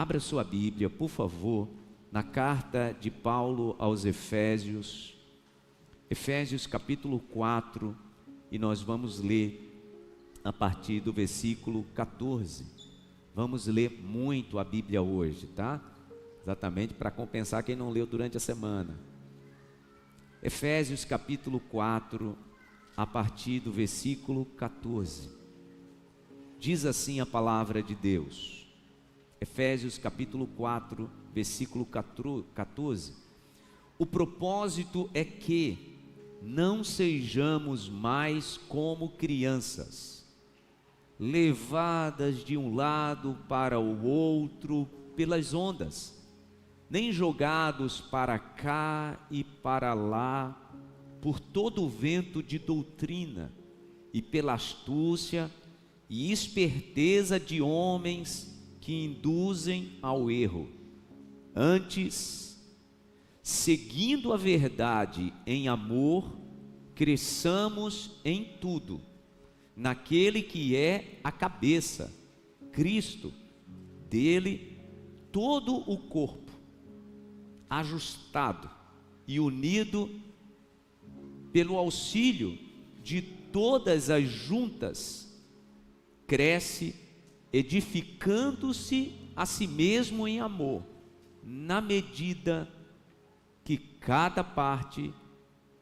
Abra sua Bíblia, por favor, na carta de Paulo aos Efésios, Efésios capítulo 4, e nós vamos ler a partir do versículo 14. Vamos ler muito a Bíblia hoje, tá? Exatamente para compensar quem não leu durante a semana. Efésios capítulo 4, a partir do versículo 14. Diz assim a palavra de Deus. Efésios capítulo 4, versículo 14. O propósito é que não sejamos mais como crianças, levadas de um lado para o outro pelas ondas, nem jogados para cá e para lá por todo o vento de doutrina e pela astúcia e esperteza de homens que induzem ao erro. Antes, seguindo a verdade em amor, cresçamos em tudo naquele que é a cabeça, Cristo. Dele todo o corpo, ajustado e unido pelo auxílio de todas as juntas, cresce, edificando-se a si mesmo em amor, na medida que cada parte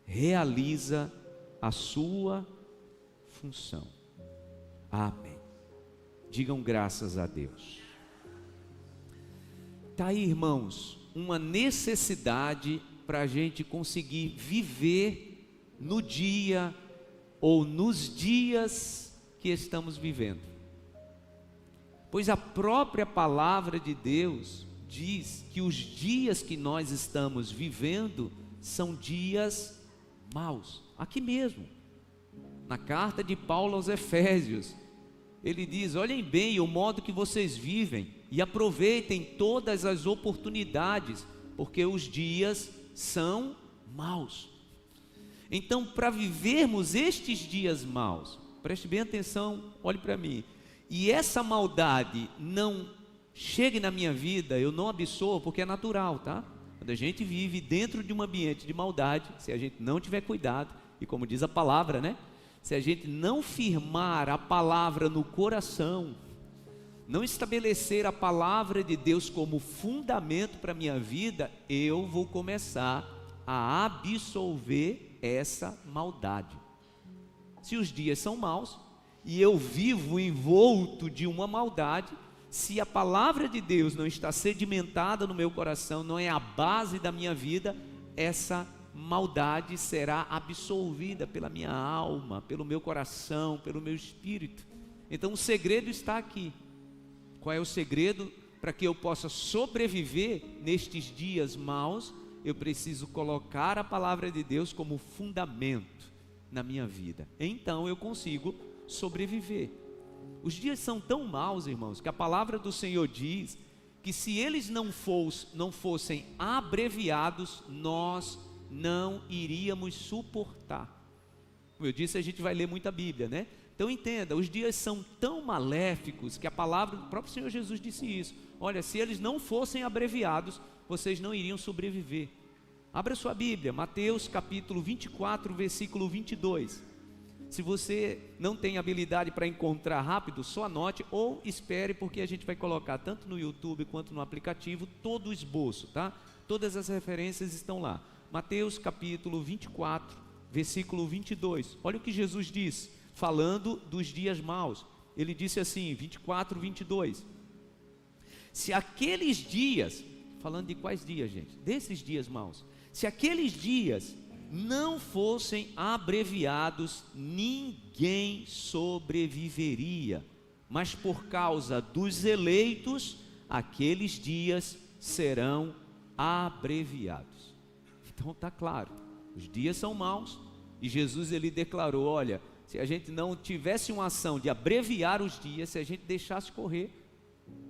realiza a sua função. Amém. Digam graças a Deus. Está aí, irmãos, uma necessidade para a gente conseguir viver no dia ou nos dias que estamos vivendo. Pois a própria palavra de Deus diz que os dias que nós estamos vivendo são dias maus. Aqui mesmo, na carta de Paulo aos Efésios, ele diz: olhem bem o modo que vocês vivem e aproveitem todas as oportunidades, porque os dias são maus. Então, para vivermos estes dias maus, preste bem atenção, olhe para mim, e essa maldade não chegue na minha vida, eu não absorvo, porque é natural, tá? Quando a gente vive dentro de um ambiente de maldade, se a gente não tiver cuidado, e como diz a palavra, né? Se a gente não firmar a palavra no coração, não estabelecer a palavra de Deus como fundamento para a minha vida, eu vou começar a absolver essa maldade. Se os dias são maus, e eu vivo envolto de uma maldade, se a palavra de Deus não está sedimentada no meu coração, não é a base da minha vida, essa maldade será absolvida pela minha alma, pelo meu coração, pelo meu espírito. Então o segredo está aqui. Qual é o segredo? Para que eu possa sobreviver nestes dias maus, eu preciso colocar a palavra de Deus como fundamento na minha vida. Então eu consigo sobreviver. Os dias são tão maus, irmãos, que a palavra do Senhor diz que se eles não fossem abreviados, nós não iríamos suportar. Como eu disse, a gente vai ler muita Bíblia, né? Então entenda, os dias são tão maléficos que a palavra do próprio Senhor Jesus disse isso. Olha, se eles não fossem abreviados, vocês não iriam sobreviver. Abra sua Bíblia, Mateus capítulo 24, versículo 22. Se você não tem habilidade para encontrar rápido, só anote ou espere, porque a gente vai colocar tanto no YouTube quanto no aplicativo todo o esboço, tá? Todas as referências estão lá. Mateus capítulo 24, versículo 22. Olha o que Jesus diz, falando dos dias maus. Ele disse assim, 24, 22. Se aqueles dias, falando de quais dias, gente? Desses dias maus. Se aqueles dias não fossem abreviados, ninguém sobreviveria, mas por causa dos eleitos, aqueles dias serão abreviados. Então está claro, os dias são maus, e Jesus ele declarou, olha, se a gente não tivesse uma ação de abreviar os dias, se a gente deixasse correr,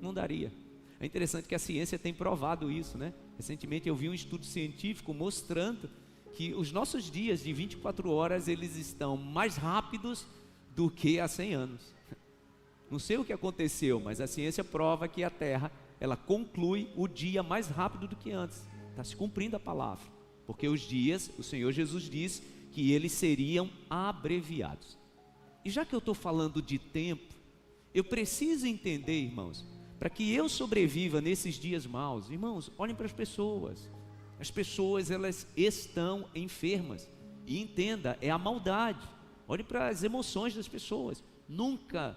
não daria. É interessante que a ciência tem provado isso, né? Recentemente eu vi um estudo científico mostrando que os nossos dias de 24 horas, eles estão mais rápidos do que há 100 anos. Não sei o que aconteceu, mas a ciência prova que a Terra ela conclui o dia mais rápido do que antes. Está se cumprindo a palavra, porque os dias, o Senhor Jesus disse que eles seriam abreviados. E já que eu estou falando de tempo, eu preciso entender, irmãos, para que eu sobreviva nesses dias maus. Irmãos, olhem para as pessoas. As pessoas, elas estão enfermas. E entenda, é a maldade. Olhe para as emoções das pessoas. Nunca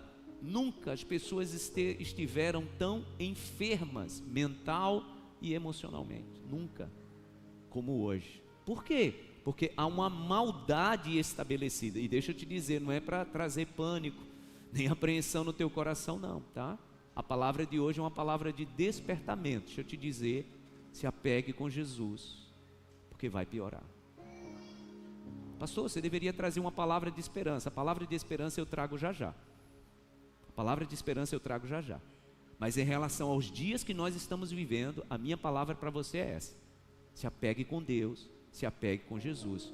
as pessoas estiveram tão enfermas, mental e emocionalmente. Nunca, como hoje. Por quê? Porque há uma maldade estabelecida. E deixa eu te dizer, não é para trazer pânico, nem apreensão no teu coração não, tá? A palavra de hoje é uma palavra de despertamento. Deixa eu te dizer, se apegue com Jesus, porque vai piorar. Pastor, você deveria trazer uma palavra de esperança. A palavra de esperança eu trago já já. A palavra de esperança eu trago já já. Mas em relação aos dias que nós estamos vivendo, a minha palavra para você é essa: se apegue com Deus, se apegue com Jesus,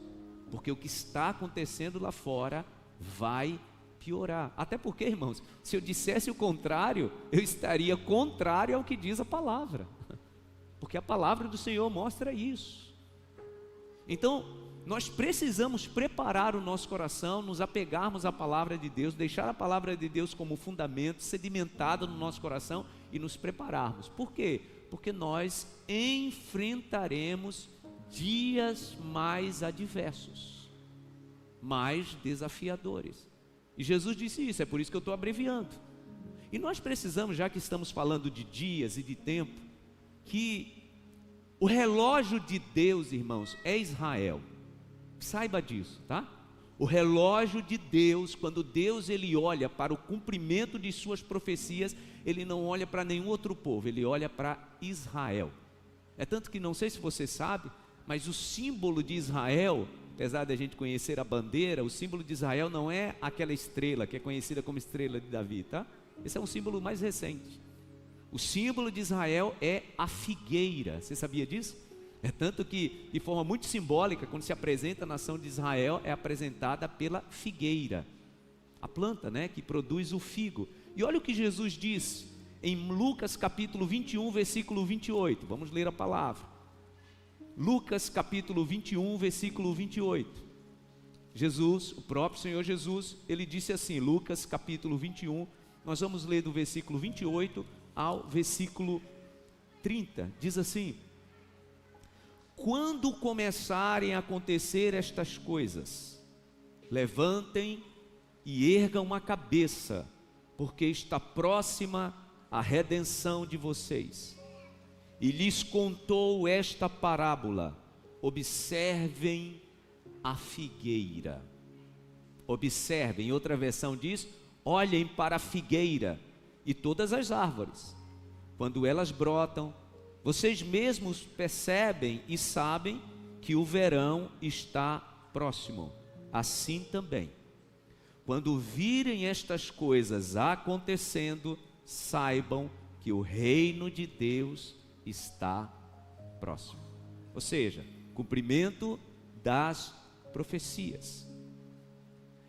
porque o que está acontecendo lá fora vai piorar. Até porque, irmãos, se eu dissesse o contrário, eu estaria contrário ao que diz a palavra, porque a palavra do Senhor mostra isso. Então, nós precisamos preparar o nosso coração, nos apegarmos à palavra de Deus, deixar a palavra de Deus como fundamento, sedimentada no nosso coração e nos prepararmos. Por quê? Porque nós enfrentaremos dias mais adversos, mais desafiadores. E Jesus disse isso, é por isso que eu estou abreviando. E nós precisamos, já que estamos falando de dias e de tempo, que o relógio de Deus, irmãos, é Israel. Saiba disso, tá? O relógio de Deus, quando Deus ele olha para o cumprimento de suas profecias, ele não olha para nenhum outro povo, ele olha para Israel. É tanto que não sei se você sabe, mas o símbolo de Israel, apesar de a gente conhecer a bandeira, o símbolo de Israel não é aquela estrela que é conhecida como estrela de Davi, tá? Esse é um símbolo mais recente. O símbolo de Israel é a figueira. Você sabia disso? É tanto que, de forma muito simbólica, quando se apresenta a nação de Israel, é apresentada pela figueira, a planta, né, que produz o figo. E olha o que Jesus diz em Lucas capítulo 21, versículo 28. Vamos ler a palavra. Lucas capítulo 21, versículo 28. Jesus, o próprio Senhor Jesus, ele disse assim, Lucas capítulo 21, nós vamos ler do versículo 28 ao versículo 30. Diz assim: quando começarem a acontecer estas coisas, levantem e ergam a cabeça, porque está próxima a redenção de vocês. E lhes contou esta parábola: observem a figueira. Observem, outra versão diz: olhem para a figueira e todas as árvores. Quando elas brotam, vocês mesmos percebem e sabem que o verão está próximo. Assim também, quando virem estas coisas acontecendo, saibam que o reino de Deus está próximo. Ou seja, cumprimento das profecias.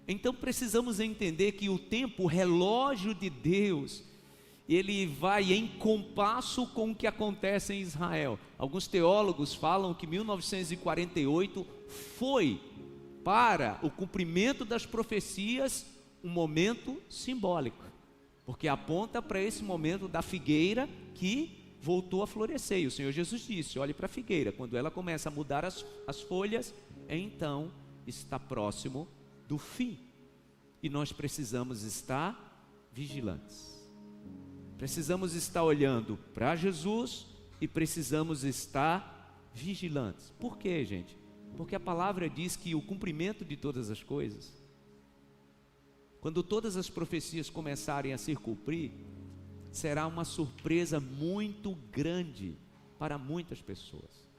Então precisamos entender que o tempo, o relógio de Deus, ele vai em compasso com o que acontece em Israel. Alguns teólogos falam que 1948 foi, para o cumprimento das profecias, um momento simbólico, porque aponta para esse momento da figueira que voltou a florescer. E o Senhor Jesus disse: olhe para a figueira, quando ela começa a mudar as folhas, então está próximo do fim. E nós precisamos estar vigilantes. Precisamos estar olhando para Jesus e precisamos estar vigilantes. Por quê, gente? Porque a palavra diz que o cumprimento de todas as coisas, quando todas as profecias começarem a se cumprir, será uma surpresa muito grande para muitas pessoas.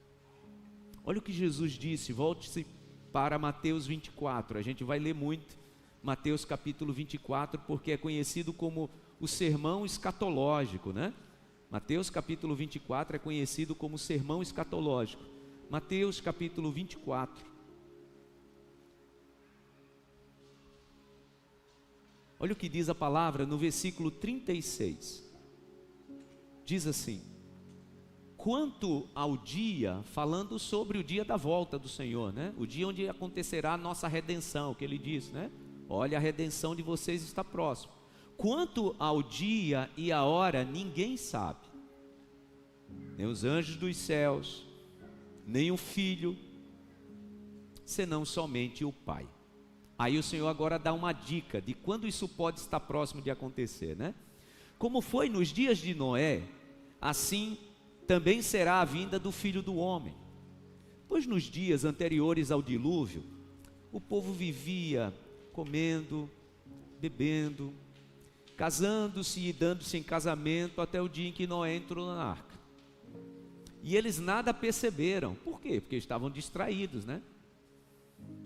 Olha o que Jesus disse, volte-se para Mateus 24, a gente vai ler muito Mateus capítulo 24, porque é conhecido como o sermão escatológico, né? Mateus capítulo 24 é conhecido como o sermão escatológico. Mateus capítulo 24. Olha o que diz a palavra no versículo 36. diz assim: quanto ao dia, falando sobre o dia da volta do Senhor, né? O dia onde acontecerá a nossa redenção, que ele diz, né? Olha, a redenção de vocês está próximo. Quanto ao dia e a hora, ninguém sabe, nem os anjos dos céus, nem o Filho, senão somente o Pai. Aí o Senhor agora dá uma dica de quando isso pode estar próximo de acontecer, né? Como foi nos dias de Noé, assim também será a vinda do Filho do Homem. Pois nos dias anteriores ao dilúvio, o povo vivia comendo, bebendo, casando-se e dando-se em casamento até o dia em que Noé entrou na arca. E eles nada perceberam. Por quê? Porque estavam distraídos, né?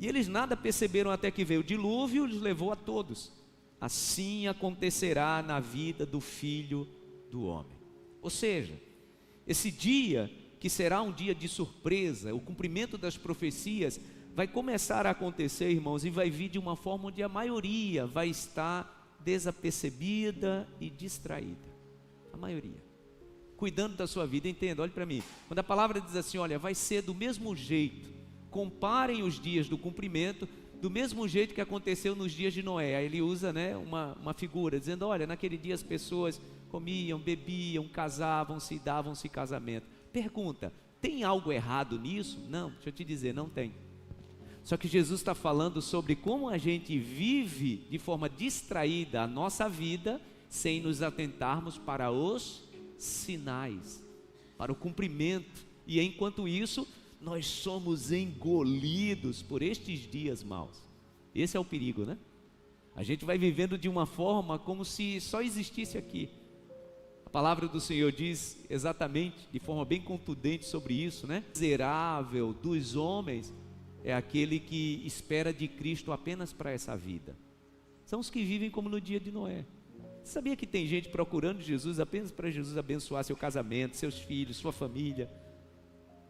E eles nada perceberam até que veio o dilúvio e os levou a todos. Assim acontecerá na vida do Filho do Homem. Ou seja, esse dia, que será um dia de surpresa, o cumprimento das profecias, vai começar a acontecer, irmãos, e vai vir de uma forma onde a maioria vai estar desapercebida e distraída. A maioria. Cuidando da sua vida, entenda, olhe para mim. Quando a palavra diz assim, olha, vai ser do mesmo jeito, comparem os dias do cumprimento, do mesmo jeito que aconteceu nos dias de Noé. Aí ele usa, né, uma figura, dizendo, olha, naquele dia as pessoas comiam, bebiam, casavam-se, davam-se casamento. Pergunta, tem algo errado nisso? Não, deixa eu te dizer, não tem. Só que Jesus está falando sobre como a gente vive de forma distraída a nossa vida, sem nos atentarmos para os sinais, para o cumprimento. E enquanto isso, nós somos engolidos por estes dias maus. Esse é o perigo, né? A gente vai vivendo de uma forma como se só existisse aqui. A palavra do Senhor diz exatamente, de forma bem contundente sobre isso, né? Miserável dos homens é aquele que espera de Cristo apenas para essa vida. São os que vivem como no dia de Noé. Você sabia que tem gente procurando Jesus apenas para Jesus abençoar seu casamento, seus filhos, sua família,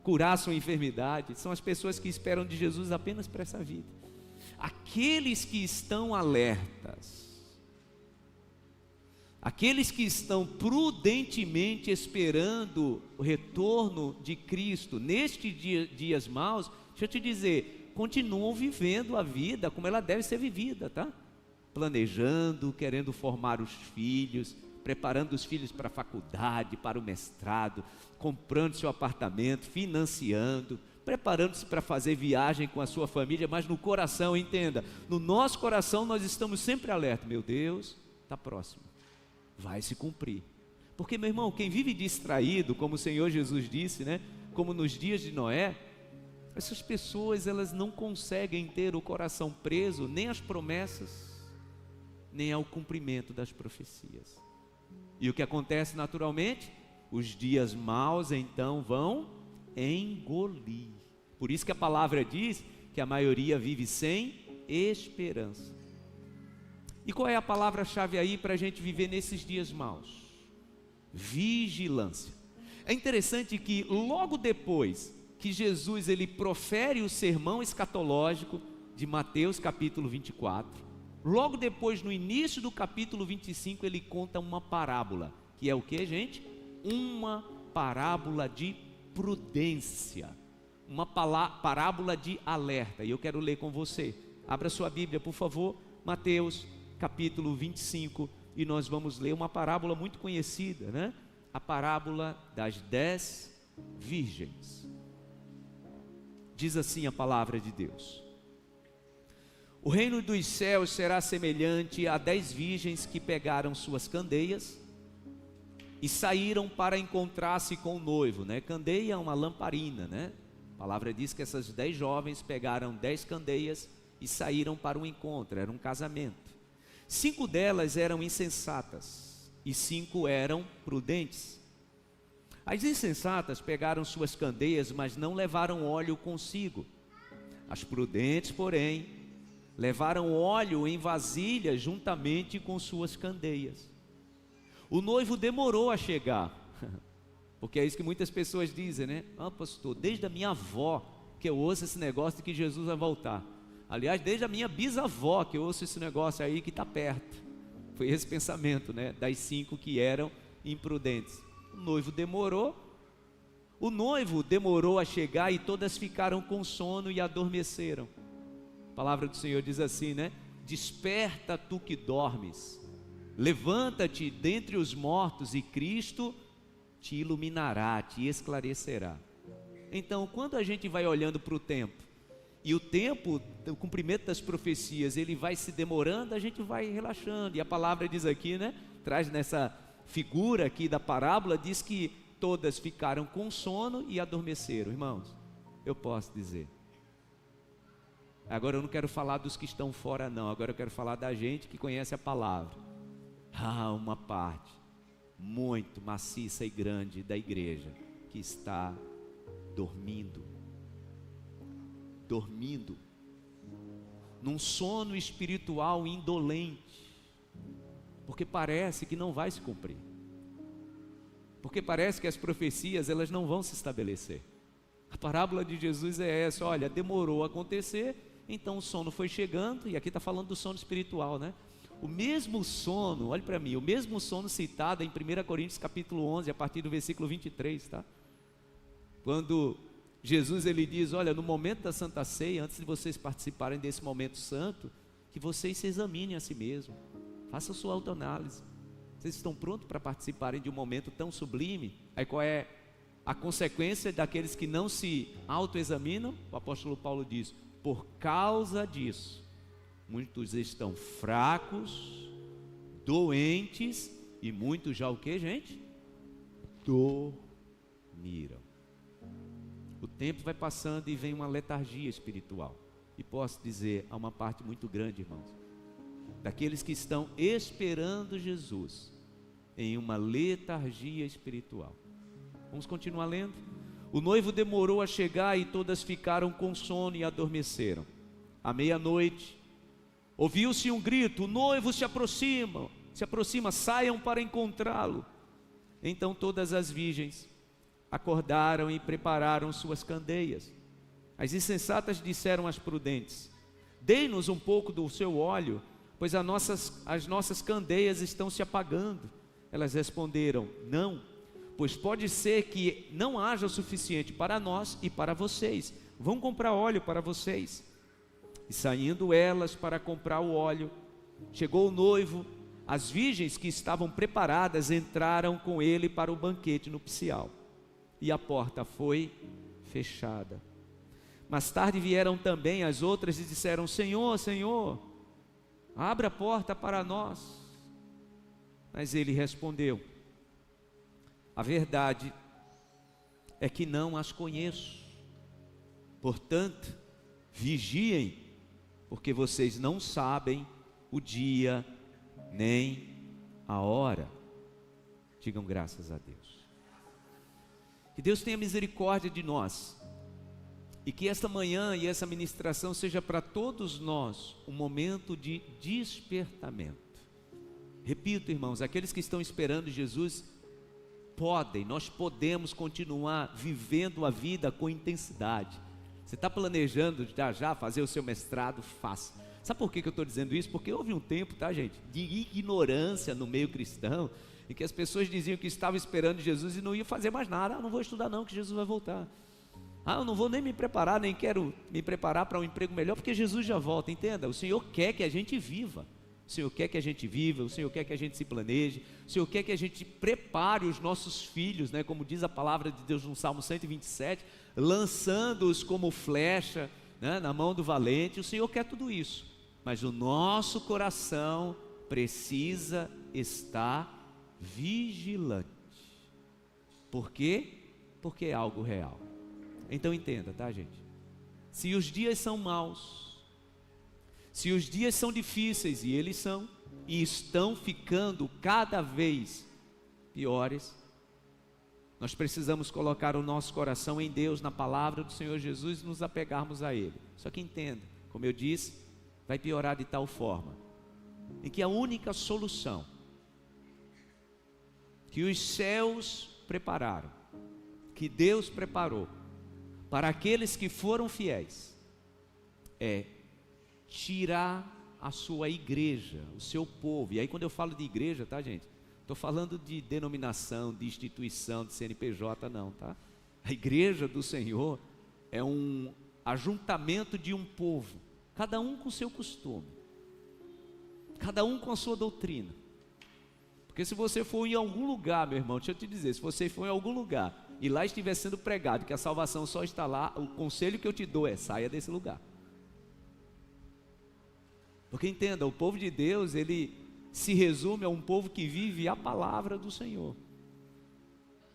curar sua enfermidade? São as pessoas que esperam de Jesus apenas para essa vida. Aqueles que estão alertas, aqueles que estão prudentemente esperando o retorno de Cristo nestes dias maus, deixa eu te dizer, continuam vivendo a vida como ela deve ser vivida, tá? Planejando, querendo formar os filhos, preparando os filhos para a faculdade, para o mestrado, comprando seu apartamento, financiando, preparando-se para fazer viagem com a sua família, mas no coração, entenda, no nosso coração nós estamos sempre alerta, meu Deus, está próximo, vai se cumprir. Porque, meu irmão, quem vive distraído, como o Senhor Jesus disse, né, como nos dias de Noé, essas pessoas, elas não conseguem ter o coração preso nem às promessas, nem ao cumprimento das profecias. E o que acontece naturalmente? Os dias maus então vão engolir. Por isso que a palavra diz que a maioria vive sem esperança. E qual é a palavra-chave aí para a gente viver nesses dias maus? Vigilância. É interessante que logo depois que Jesus ele profere o sermão escatológico de Mateus capítulo 24, logo depois, no início do capítulo 25, ele conta uma parábola, que é o que, gente? Uma parábola de prudência, uma parábola de alerta. E eu quero ler com você. Abra sua Bíblia, por favor, Mateus capítulo 25, e nós vamos ler uma parábola muito conhecida, né? A parábola das 10 virgens. Diz assim a palavra de Deus: o reino dos céus será semelhante a 10 virgens que pegaram suas candeias e saíram para encontrar-se com o noivo, né? Candeia é uma lamparina, né? A palavra diz que essas 10 jovens pegaram 10 candeias e saíram para um encontro, era um casamento. 5 delas eram insensatas e 5 eram prudentes. As insensatas pegaram suas candeias, mas não levaram óleo consigo. As prudentes, porém, levaram óleo em vasilhas juntamente com suas candeias. O noivo demorou a chegar, porque é isso que muitas pessoas dizem, né? Ah, pastor, desde a minha avó que eu ouço esse negócio de que Jesus vai voltar. Aliás, desde a minha bisavó que eu ouço esse negócio aí que está perto. Foi esse pensamento, né? Das 5 que eram imprudentes. o noivo demorou. O noivo demorou a chegar e todas ficaram com sono e adormeceram. A palavra do Senhor diz assim, né? Desperta tu que dormes, levanta-te dentre os mortos e Cristo te iluminará, te esclarecerá. Então, quando a gente vai olhando para o tempo, e o tempo, o cumprimento das profecias, ele vai se demorando, a gente vai relaxando. E a palavra diz aqui, né? Traz nessa figura aqui da parábola, diz que todas ficaram com sono e adormeceram. Irmãos, eu posso dizer. Agora eu não quero falar dos que estão fora não, agora eu quero falar da gente que conhece a palavra. Uma parte muito maciça e grande da igreja que está dormindo, num sono espiritual indolente, porque parece que não vai se cumprir, porque parece que as profecias elas não vão se estabelecer. A parábola de Jesus é essa, olha, demorou a acontecer, então o sono foi chegando, e aqui está falando do sono espiritual, né? O mesmo sono, olhe para mim, o mesmo sono citado em 1 Coríntios capítulo 11, a partir do versículo 23, tá? Quando Jesus ele diz, olha, no momento da Santa Ceia, antes de vocês participarem desse momento santo, que vocês se examinem a si mesmos, façam sua autoanálise. Vocês estão prontos para participarem de um momento tão sublime? Aí qual é a consequência daqueles que não se autoexaminam? O apóstolo Paulo diz, por causa disso, muitos estão fracos, doentes, e muitos já o que, gente? Dormiram. O tempo vai passando e vem uma letargia espiritual. E posso dizer, há uma parte muito grande, irmãos, daqueles que estão esperando Jesus em uma letargia espiritual. Vamos continuar lendo? O noivo demorou a chegar e todas ficaram com sono e adormeceram. À meia-noite, ouviu-se um grito, o noivo se aproxima, saiam para encontrá-lo. Então todas as virgens acordaram e prepararam suas candeias. As insensatas disseram às prudentes, dê-nos um pouco do seu óleo, pois as nossas candeias estão se apagando. Elas responderam, não, pois pode ser que não haja o suficiente para nós e para vocês. Vão comprar óleo para vocês. E saindo elas para comprar o óleo, chegou o noivo, as virgens que estavam preparadas entraram com ele para o banquete nupcial, e a porta foi fechada. Mais tarde vieram também as outras e disseram, Senhor, Senhor, abra a porta para nós. Mas ele respondeu, a verdade é que não as conheço, portanto, vigiem, porque vocês não sabem o dia nem a hora. Digam graças a Deus. Que Deus tenha misericórdia de nós, e que esta manhã e essa ministração seja para todos nós um momento de despertamento. Repito, irmãos, aqueles que estão esperando Jesus, nós podemos continuar vivendo a vida com intensidade. Você está planejando já fazer o seu mestrado? Faça. Sabe por que eu estou dizendo isso? Porque houve um tempo, tá, gente, de ignorância no meio cristão, em que as pessoas diziam que estavam esperando Jesus e não iam fazer mais nada. Não vou estudar não, que Jesus vai voltar. Eu não vou nem me preparar, nem quero me preparar para um emprego melhor, porque Jesus já volta. Entenda, o Senhor quer que a gente viva. O Senhor quer que a gente viva, o Senhor quer que a gente se planeje, o Senhor quer que a gente prepare os nossos filhos, né? Como diz a palavra de Deus no Salmo 127, lançando-os como flecha, né? Na mão do valente. O Senhor quer tudo isso, mas o nosso coração precisa estar vigilante. Por quê? Porque é algo real. Então entenda, tá, gente? Se os dias são maus, se os dias são difíceis, e eles são, e estão ficando cada vez piores, nós precisamos colocar o nosso coração em Deus, na palavra do Senhor Jesus, e nos apegarmos a Ele. Só que entenda, como eu disse, vai piorar de tal forma, em que a única solução que os céus prepararam, que Deus preparou para aqueles que foram fiéis, é tirar a sua igreja, o seu povo. E aí quando eu falo de igreja, tá, gente? Estou falando de denominação, de instituição, de CNPJ, não, tá? A igreja do Senhor é um ajuntamento de um povo, cada um com o seu costume, cada um com a sua doutrina. Porque se você for em algum lugar, meu irmão, deixa eu te dizer, se você for em algum lugar e lá estiver sendo pregado que a salvação só está lá, o conselho que eu te dou é: saia desse lugar. Porque entenda, o povo de Deus, ele se resume a um povo que vive a palavra do Senhor.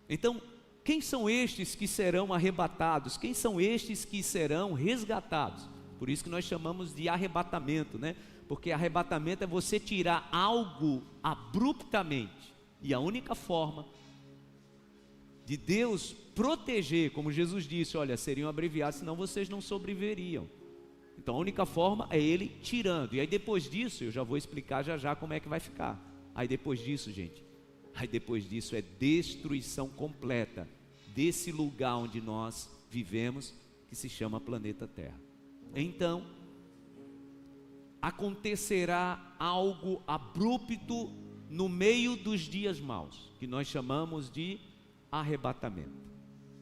Então, quem são estes que serão arrebatados? Quem são estes que serão resgatados? Por isso que nós chamamos de arrebatamento, né? Porque arrebatamento é você tirar algo abruptamente. E a única forma de Deus proteger, como Jesus disse, olha, seriam abreviados, senão vocês não sobreviveriam. Então a única forma é Ele tirando. E aí depois disso, eu já vou explicar já como é que vai ficar. Aí depois disso, gente, depois disso é destruição completa desse lugar onde nós vivemos, que se chama planeta Terra. Então, acontecerá algo abrupto no meio dos dias maus, que nós chamamos de arrebatamento.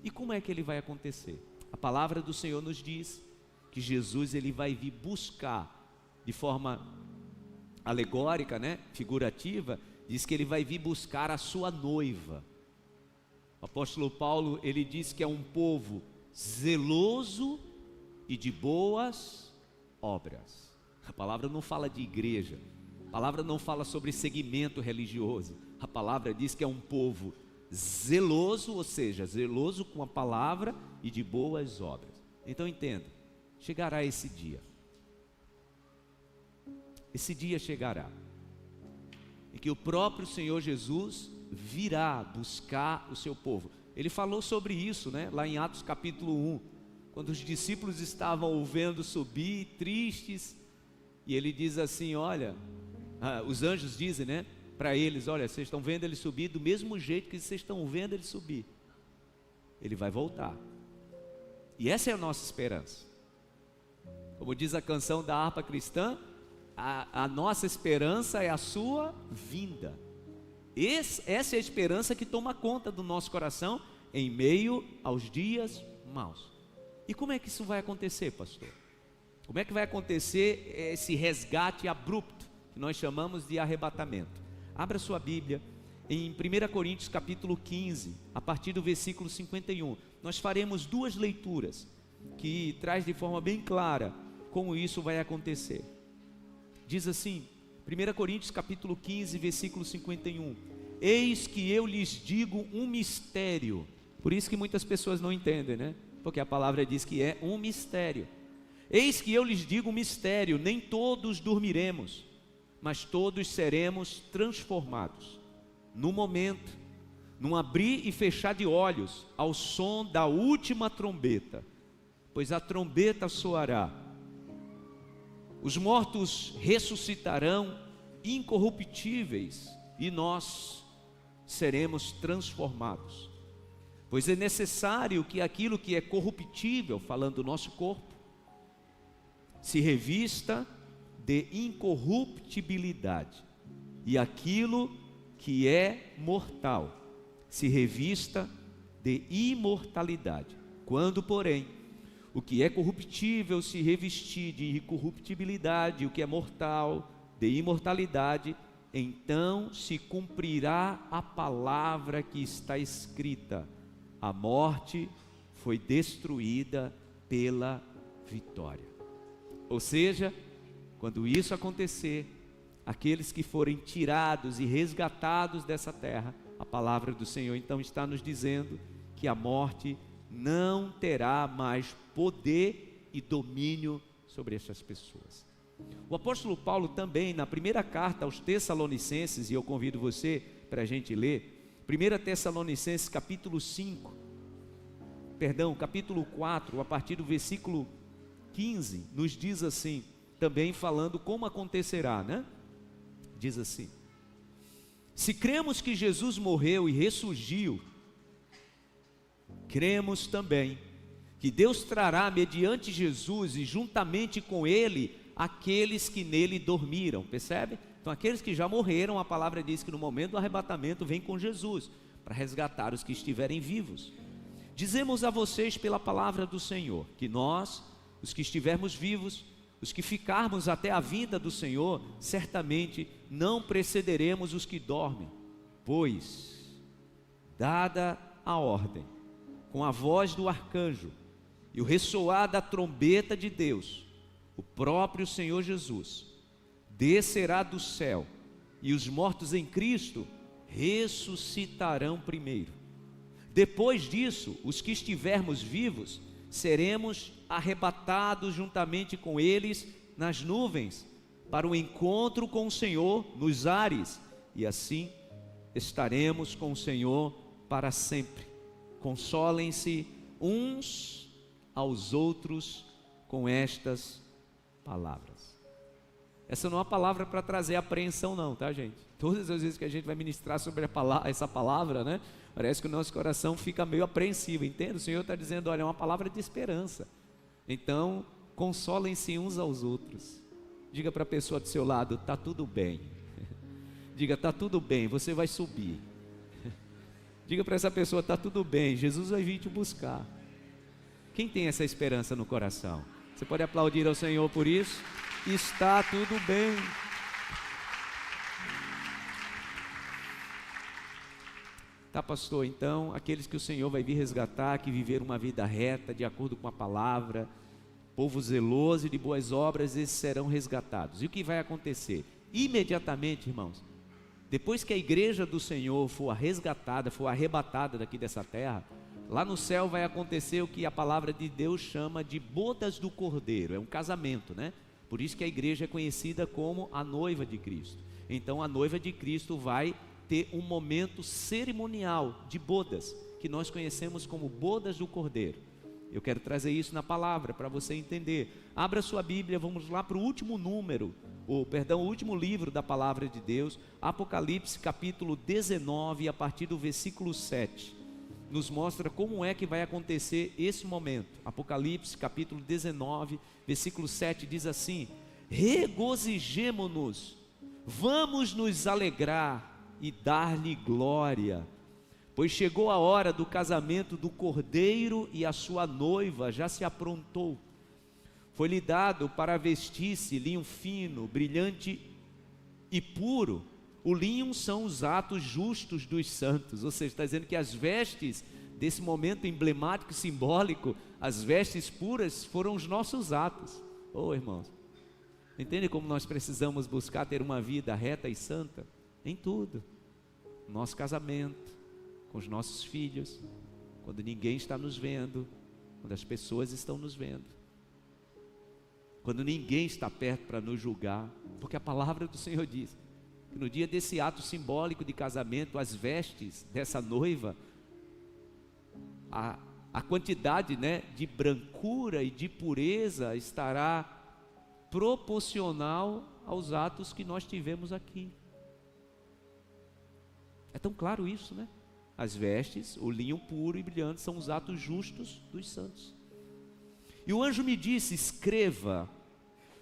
E como é que ele vai acontecer? A palavra do Senhor nos diz que Jesus, ele vai vir buscar, de forma alegórica, né, figurativa, diz que ele vai vir buscar a sua noiva. O apóstolo Paulo, ele diz que é um povo zeloso e de boas obras. A palavra não fala de igreja, a palavra não fala sobre segmento religioso, a palavra diz que é um povo zeloso, ou seja, zeloso com a palavra e de boas obras. Então entenda, chegará esse dia chegará, em que o próprio Senhor Jesus virá buscar o seu povo. Ele falou sobre isso, né, lá em Atos capítulo 1, quando os discípulos estavam o vendo subir, tristes, e ele diz assim, olha, os anjos dizem, né, para eles, olha, vocês estão vendo ele subir do mesmo jeito que vocês estão vendo ele subir, ele vai voltar. E essa é a nossa esperança. Como diz a canção da harpa cristã, a nossa esperança é a sua vinda. Essa é a esperança que toma conta do nosso coração em meio aos dias maus. E como é que isso vai acontecer, pastor? Como é que vai acontecer esse resgate abrupto, que nós chamamos de arrebatamento? Abra sua Bíblia em 1 Coríntios capítulo 15, a partir do versículo 51. Nós faremos duas leituras, que traz de forma bem clara como isso vai acontecer. Diz assim, 1 Coríntios capítulo 15, versículo 51. Eis que eu lhes digo um mistério. Por isso que muitas pessoas não entendem, né? Porque a palavra diz que é um mistério. Eis que eu lhes digo um mistério, nem todos dormiremos, mas todos seremos transformados, no momento, num abrir e fechar de olhos, ao som da última trombeta, pois a trombeta soará, os mortos ressuscitarão incorruptíveis, e nós seremos transformados, pois é necessário que aquilo que é corruptível, falando do nosso corpo, se revista de incorruptibilidade, e aquilo que é mortal se revista de imortalidade. Quando, porém, o que é corruptível se revestir de incorruptibilidade, o que é mortal de imortalidade, então se cumprirá a palavra que está escrita: a morte foi destruída pela vitória. Ou seja, quando isso acontecer, aqueles que forem tirados e resgatados dessa terra, a palavra do Senhor então está nos dizendo que a morte não terá mais poder e domínio sobre essas pessoas. O apóstolo Paulo também, na primeira carta aos Tessalonicenses, e eu convido você para a gente ler, 1 Tessalonicenses capítulo 4, a partir do versículo 15, nos diz assim, também falando como acontecerá, né? Diz assim: se cremos que Jesus morreu e ressurgiu, cremos também que Deus trará mediante Jesus e juntamente com ele aqueles que nele dormiram. Percebe? Então aqueles que já morreram, a palavra diz que no momento do arrebatamento vem com Jesus, para resgatar os que estiverem vivos. Dizemos a vocês pela palavra do Senhor, que nós, os que estivermos vivos, os que ficarmos até a vinda do Senhor, certamente não precederemos os que dormem, pois, dada a ordem, com a voz do arcanjo e o ressoar da trombeta de Deus, o próprio Senhor Jesus descerá do céu, e os mortos em Cristo ressuscitarão primeiro. Depois disso, os que estivermos vivos, seremos arrebatados juntamente com eles nas nuvens, para o encontro com o Senhor nos ares, e assim estaremos com o Senhor para sempre. Consolem-se uns aos outros com estas palavras. Essa não é uma palavra para trazer apreensão não, tá, gente? Todas as vezes que a gente vai ministrar sobre essa palavra, né, parece que o nosso coração fica meio apreensivo, entende? O Senhor está dizendo, olha, é uma palavra de esperança. Então, consolem-se uns aos outros. Diga para a pessoa do seu lado, está tudo bem. Diga, está tudo bem, você vai subir. Diga para essa pessoa, está tudo bem, Jesus vai vir te buscar. Quem tem essa esperança no coração? Você pode aplaudir ao Senhor por isso? Está tudo bem. Tá, pastor, então aqueles que o Senhor vai vir resgatar, que viveram uma vida reta, de acordo com a palavra, povo zeloso e de boas obras, esses serão resgatados. E o que vai acontecer? Imediatamente, irmãos, depois que a igreja do Senhor for resgatada, for arrebatada daqui dessa terra, lá no céu vai acontecer o que a palavra de Deus chama de bodas do Cordeiro. É um casamento, né? Por isso que a igreja é conhecida como a noiva de Cristo. Então a noiva de Cristo vai ter um momento cerimonial de bodas, que nós conhecemos como bodas do Cordeiro. Eu quero trazer isso na palavra para você entender. Abra sua Bíblia, vamos lá para o último número, o último livro da palavra de Deus, Apocalipse capítulo 19, a partir do versículo 7. Nos mostra como é que vai acontecer esse momento. Apocalipse capítulo 19, versículo 7 diz assim: regozijemo-nos, vamos nos alegrar e dar-lhe glória, pois chegou a hora do casamento do Cordeiro e a sua noiva já se aprontou. Foi-lhe dado para vestir-se linho fino, brilhante e puro. O linho são os atos justos dos santos, ou seja, está dizendo que as vestes desse momento emblemático e simbólico, as vestes puras foram os nossos atos. Oh, irmãos, entende como nós precisamos buscar ter uma vida reta e santa? Em tudo, no nosso casamento, com os nossos filhos, quando ninguém está nos vendo, quando as pessoas estão nos vendo, quando ninguém está perto para nos julgar, porque a palavra do Senhor diz que no dia desse ato simbólico de casamento, as vestes dessa noiva, a quantidade, né, de brancura e de pureza estará proporcional aos atos que nós tivemos aqui. É tão claro isso, né? As vestes, o linho puro e brilhante são os atos justos dos santos. E o anjo me disse: escreva,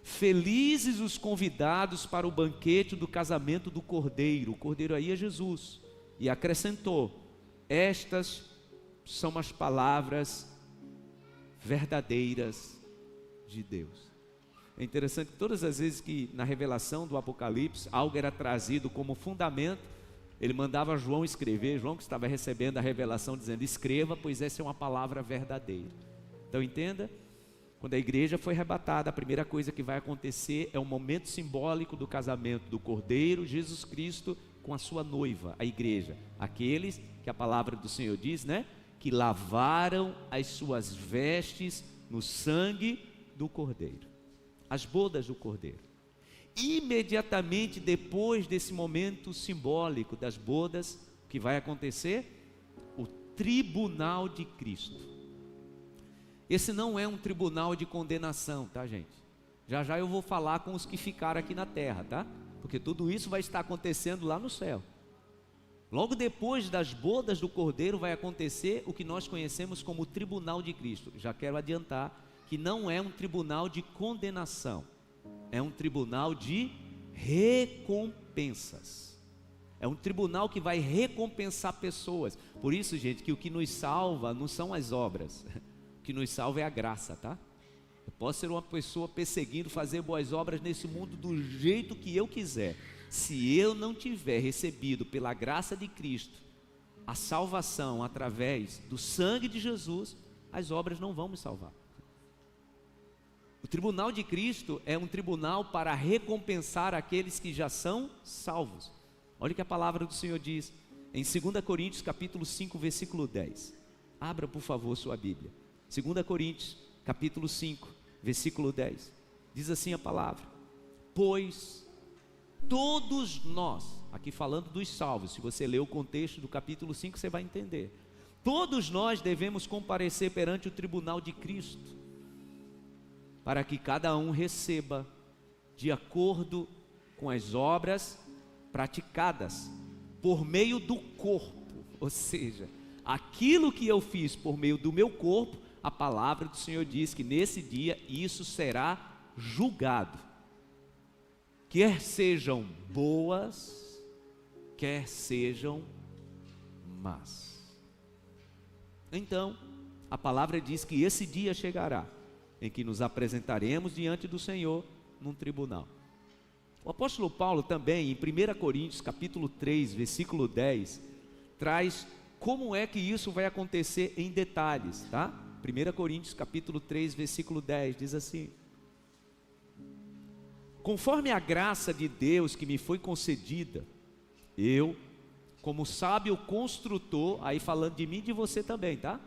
felizes os convidados para o banquete do casamento do Cordeiro. O Cordeiro aí é Jesus. E acrescentou: estas são as palavras verdadeiras de Deus. É interessante que todas as vezes que na revelação do Apocalipse algo era trazido como fundamento, ele mandava João escrever. João, que estava recebendo a revelação, dizendo: escreva, pois essa é uma palavra verdadeira. Então entenda, quando a igreja foi arrebatada, a primeira coisa que vai acontecer é um momento simbólico do casamento do Cordeiro, Jesus Cristo, com a sua noiva, a igreja. Aqueles que a palavra do Senhor diz, né, que lavaram as suas vestes no sangue do Cordeiro. As bodas do Cordeiro. Imediatamente depois desse momento simbólico das bodas, o que vai acontecer? O tribunal de Cristo. Esse não é um tribunal de condenação, tá, gente? Já já eu vou falar com os que ficaram aqui na terra, tá? Porque tudo isso vai estar acontecendo lá no céu. Logo depois das bodas do Cordeiro vai acontecer o que nós conhecemos como o tribunal de Cristo. Já quero adiantar que não é um tribunal de condenação, é um tribunal de recompensas. É um tribunal que vai recompensar pessoas. Por isso, gente, que o que nos salva não são as obras. O que nos salva é a graça, tá? Eu posso ser uma pessoa perseguindo, fazer boas obras nesse mundo do jeito que eu quiser. Se eu não tiver recebido pela graça de Cristo a salvação através do sangue de Jesus, as obras não vão me salvar. O tribunal de Cristo é um tribunal para recompensar aqueles que já são salvos. Olha o que a palavra do Senhor diz em 2 Coríntios capítulo 5, versículo 10. Abra, por favor, sua Bíblia. 2 Coríntios capítulo 5, versículo 10. Diz assim a palavra: pois todos nós, aqui falando dos salvos, se você ler o contexto do capítulo 5, você vai entender. Todos nós devemos comparecer perante o tribunal de Cristo, para que cada um receba de acordo com as obras praticadas por meio do corpo. Ou seja, aquilo que eu fiz por meio do meu corpo, a palavra do Senhor diz que nesse dia isso será julgado. Quer sejam boas, quer sejam más. Então, a palavra diz que esse dia chegará, em que nos apresentaremos diante do Senhor num tribunal. O apóstolo Paulo também, em 1 Coríntios capítulo 3, versículo 10, traz como é que isso vai acontecer em detalhes, tá? 1 Coríntios capítulo 3, versículo 10, diz assim: conforme a graça de Deus que me foi concedida, eu, como sábio construtor, aí falando de mim e de você também, tá?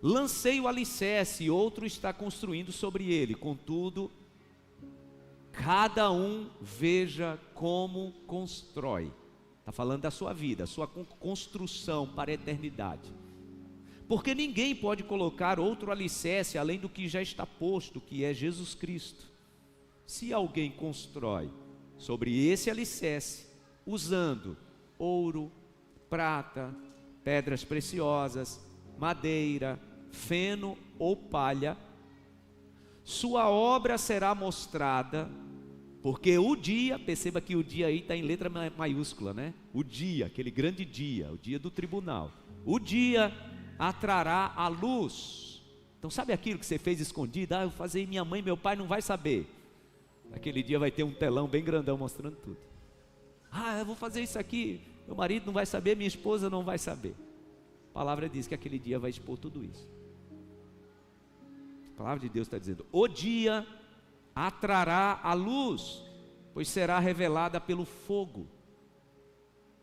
Lancei o alicerce e outro está construindo sobre ele. Contudo, cada um veja como constrói. Está falando da sua vida, a sua construção para a eternidade. Porque ninguém pode colocar outro alicerce além do que já está posto, que é Jesus Cristo. Se alguém constrói sobre esse alicerce, usando ouro, prata, pedras preciosas, madeira, feno ou palha, sua obra será mostrada, porque o dia, perceba que o dia aí está em letra maiúscula, né? O dia, aquele grande dia, o dia do tribunal, o dia atrará a luz. Então sabe aquilo que você fez escondido? Eu vou fazer e minha mãe e meu pai não vai saber. Aquele dia vai ter um telão bem grandão mostrando tudo. Eu vou fazer isso aqui, meu marido não vai saber, minha esposa não vai saber. A palavra diz que aquele dia vai expor tudo isso. A palavra de Deus está dizendo: o dia atrará a luz, pois será revelada pelo fogo,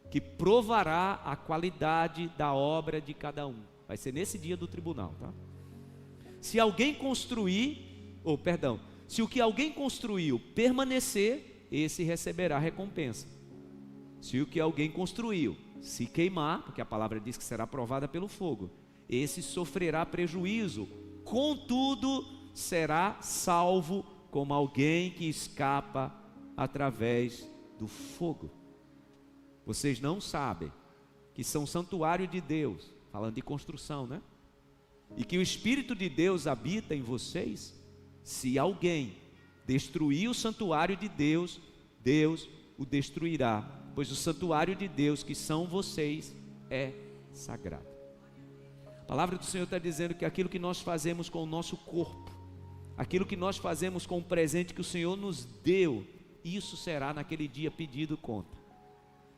que provará a qualidade da obra de cada um. Vai ser nesse dia do tribunal, tá? Se alguém construir, se o que alguém construiu permanecer, esse receberá recompensa. Se o que alguém construiu se queimar, porque a palavra diz que será provada pelo fogo, esse sofrerá prejuízo, contudo será salvo como alguém que escapa através do fogo. Vocês não sabem que são santuário de Deus, falando de construção, né? E que o Espírito de Deus habita em vocês? Se alguém destruir o santuário de Deus, Deus o destruirá, pois o santuário de Deus, que são vocês, é sagrado. A palavra do Senhor está dizendo que aquilo que nós fazemos com o nosso corpo, aquilo que nós fazemos com o presente que o Senhor nos deu, isso será naquele dia pedido conta.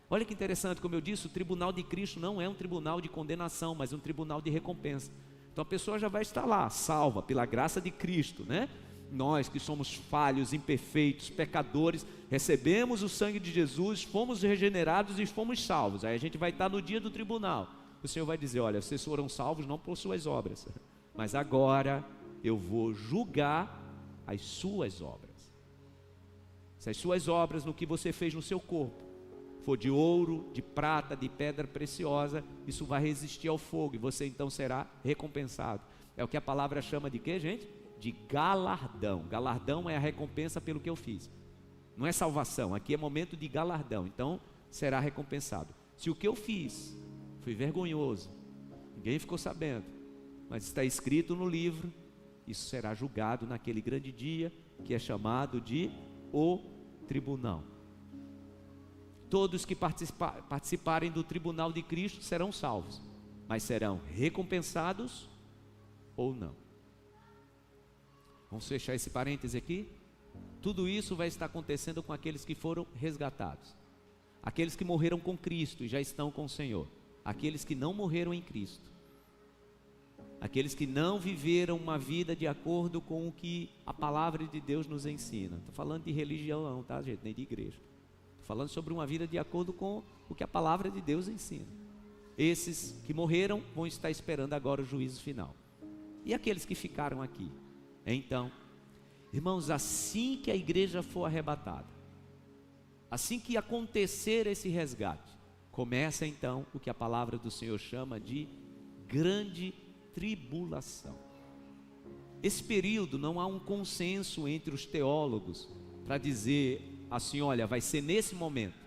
Olha que interessante, como eu disse, o tribunal de Cristo não é um tribunal de condenação, mas um tribunal de recompensa. Então a pessoa já vai estar lá, salva pela graça de Cristo, né? Nós que somos falhos, imperfeitos, pecadores, recebemos o sangue de Jesus, fomos regenerados e fomos salvos. Aí a gente vai estar no dia do tribunal. O Senhor vai dizer: olha, vocês foram salvos não por suas obras, mas agora eu vou julgar as suas obras. Se as suas obras, no que você fez no seu corpo, for de ouro, de prata, de pedra preciosa, isso vai resistir ao fogo e você então será recompensado. É o que a palavra chama de quê, gente? De galardão. Galardão é a recompensa pelo que eu fiz. Não é salvação, aqui é momento de galardão. Então será recompensado. Se o que eu fiz foi vergonhoso, ninguém ficou sabendo, mas está escrito no livro, isso será julgado naquele grande dia que é chamado de o tribunal. Todos que participarem do tribunal de Cristo serão salvos, mas serão recompensados ou não. Vamos fechar esse parêntese aqui? Tudo isso vai estar acontecendo com aqueles que foram resgatados, aqueles que morreram com Cristo e já estão com o Senhor, aqueles que não morreram em Cristo, aqueles que não viveram uma vida de acordo com o que a palavra de Deus nos ensina. Estou falando de religião não, tá, gente? Nem de igreja. Estou falando sobre uma vida de acordo com o que a palavra de Deus ensina. Esses que morreram vão estar esperando agora o juízo final. E aqueles que ficaram aqui? Então, irmãos, assim que a igreja for arrebatada, assim que acontecer esse resgate, começa então o que a palavra do Senhor chama de grande tribulação. Esse período não há um consenso entre os teólogos para dizer assim, olha, vai ser nesse momento.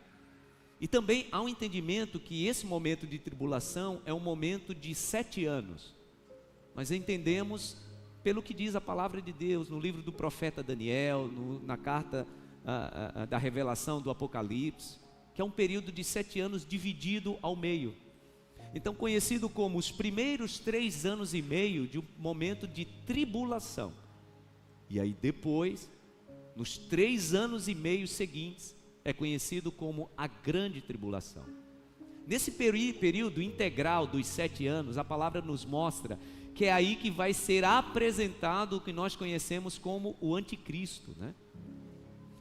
E também há um entendimento que esse momento de tribulação é um momento de 7 anos. Nós entendemos pelo que diz a palavra de Deus no livro do profeta Daniel, na carta da revelação do Apocalipse, que é um período de 7 anos dividido ao meio. Então, conhecido como os primeiros 3 anos e meio de um momento de tribulação. E aí depois, nos 3 anos e meio seguintes, é conhecido como a grande tribulação. Nesse período integral dos 7 anos, a palavra nos mostra que é aí que vai ser apresentado o que nós conhecemos como o anticristo, né?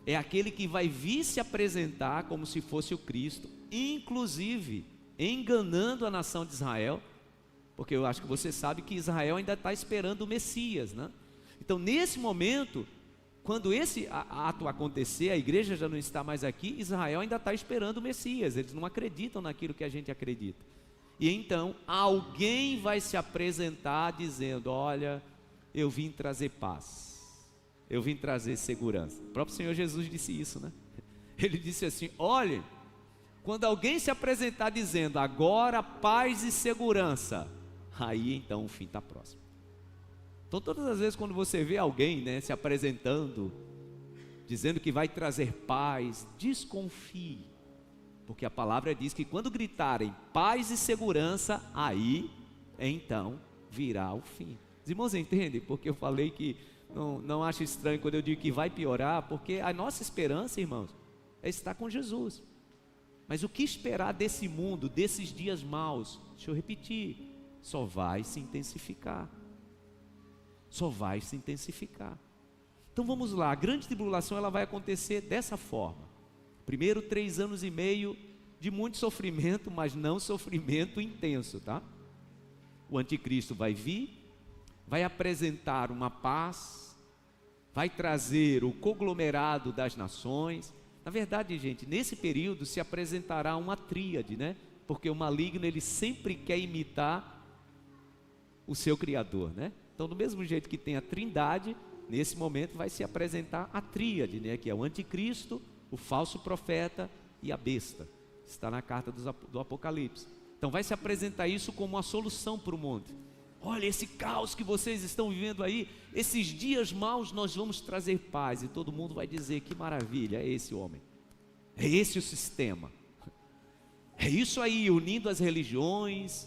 É aquele que vai vir se apresentar como se fosse o Cristo, inclusive enganando a nação de Israel, porque eu acho que você sabe que Israel ainda está esperando o Messias, né? Então, nesse momento, quando esse ato acontecer, a igreja já não está mais aqui, Israel ainda está esperando o Messias, eles não acreditam naquilo que a gente acredita. E então, alguém vai se apresentar dizendo, olha, eu vim trazer paz, eu vim trazer segurança. O próprio Senhor Jesus disse isso, né? Ele disse assim, olha, quando alguém se apresentar dizendo, agora paz e segurança, aí então o fim está próximo. Então todas as vezes quando você vê alguém, né, se apresentando, dizendo que vai trazer paz, desconfie, porque a palavra diz que quando gritarem paz e segurança, aí então virá o fim. Os irmãos entendem? Porque eu falei que não acho estranho quando eu digo que vai piorar, porque a nossa esperança, irmãos, é estar com Jesus. Mas o que esperar desse mundo, desses dias maus? Deixa eu repetir, só vai se intensificar. Só vai se intensificar. Então vamos lá, a grande tribulação ela vai acontecer dessa forma. Primeiro 3 anos e meio de muito sofrimento, mas não sofrimento intenso, tá? O anticristo vai vir, vai apresentar uma paz, vai trazer o conglomerado das nações. Na verdade, gente, nesse período se apresentará uma tríade, né? Porque o maligno, ele sempre quer imitar o seu Criador, né? Então, do mesmo jeito que tem a trindade, nesse momento vai se apresentar a tríade, né? Que é o anticristo, o falso profeta e a besta. Está na carta do Apocalipse. Então, vai se apresentar isso como uma solução para o mundo. Olha, esse caos que vocês estão vivendo aí, esses dias maus, nós vamos trazer paz. E todo mundo vai dizer, que maravilha, é esse homem, é esse o sistema, é isso aí, unindo as religiões,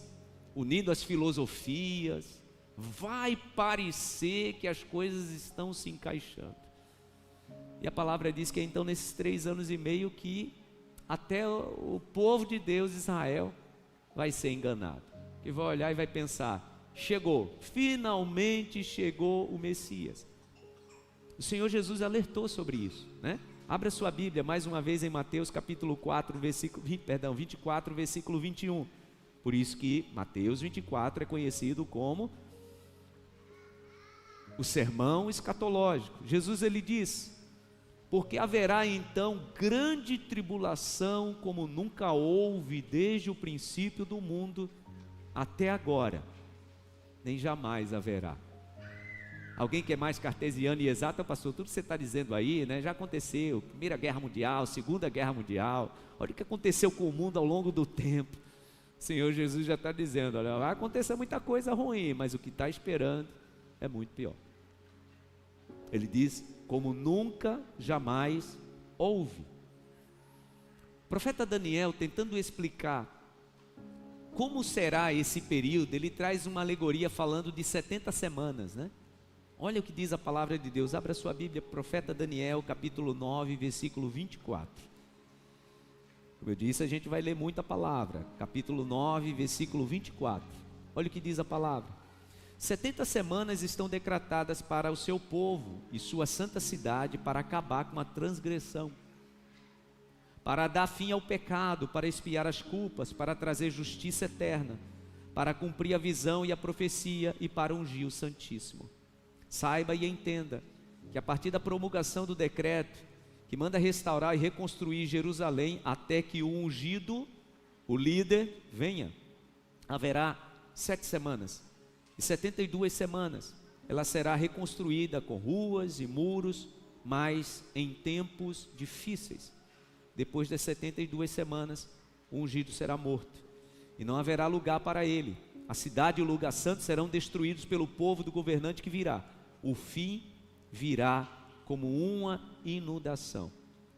unindo as filosofias, vai parecer que as coisas estão se encaixando. E a palavra diz que é então nesses 3 anos e meio que até o povo de Deus, Israel, vai ser enganado, que vai olhar e vai pensar, chegou, finalmente chegou o Messias. O Senhor Jesus alertou sobre isso, né? Abra sua Bíblia mais uma vez em Mateus capítulo 4, 24, versículo 21. Por isso que Mateus 24 é conhecido como o sermão escatológico. Jesus ele diz, porque haverá então grande tribulação como nunca houve desde o princípio do mundo até agora, nem jamais haverá. Alguém que é mais cartesiano e exato, pastor, tudo que você está dizendo aí, né, já aconteceu, Primeira Guerra Mundial, Segunda Guerra Mundial, olha o que aconteceu com o mundo ao longo do tempo. O Senhor Jesus já está dizendo, olha, vai acontecer muita coisa ruim, mas o que está esperando é muito pior. Ele diz, como nunca, jamais ouve. O profeta Daniel, tentando explicar como será esse período, ele traz uma alegoria falando de 70 semanas, né? Olha o que diz a palavra de Deus. Abra sua Bíblia, profeta Daniel, capítulo 9, versículo 24. Como eu disse, a gente vai ler muita palavra. Capítulo 9, versículo 24. Olha o que diz a palavra. 70 semanas estão decretadas para o seu povo e sua santa cidade para acabar com a transgressão, para dar fim ao pecado, para expiar as culpas, para trazer justiça eterna, para cumprir a visão e a profecia e para ungir o Santíssimo. Saiba e entenda que a partir da promulgação do decreto que manda restaurar e reconstruir Jerusalém até que o ungido, o líder, venha, haverá 7 semanas e 72 semanas ela será reconstruída com ruas e muros, mas em tempos difíceis. Depois das 72 semanas o ungido será morto e não haverá lugar para ele. A cidade e o lugar santo serão destruídos pelo povo do governante que virá. O fim virá como uma inundação.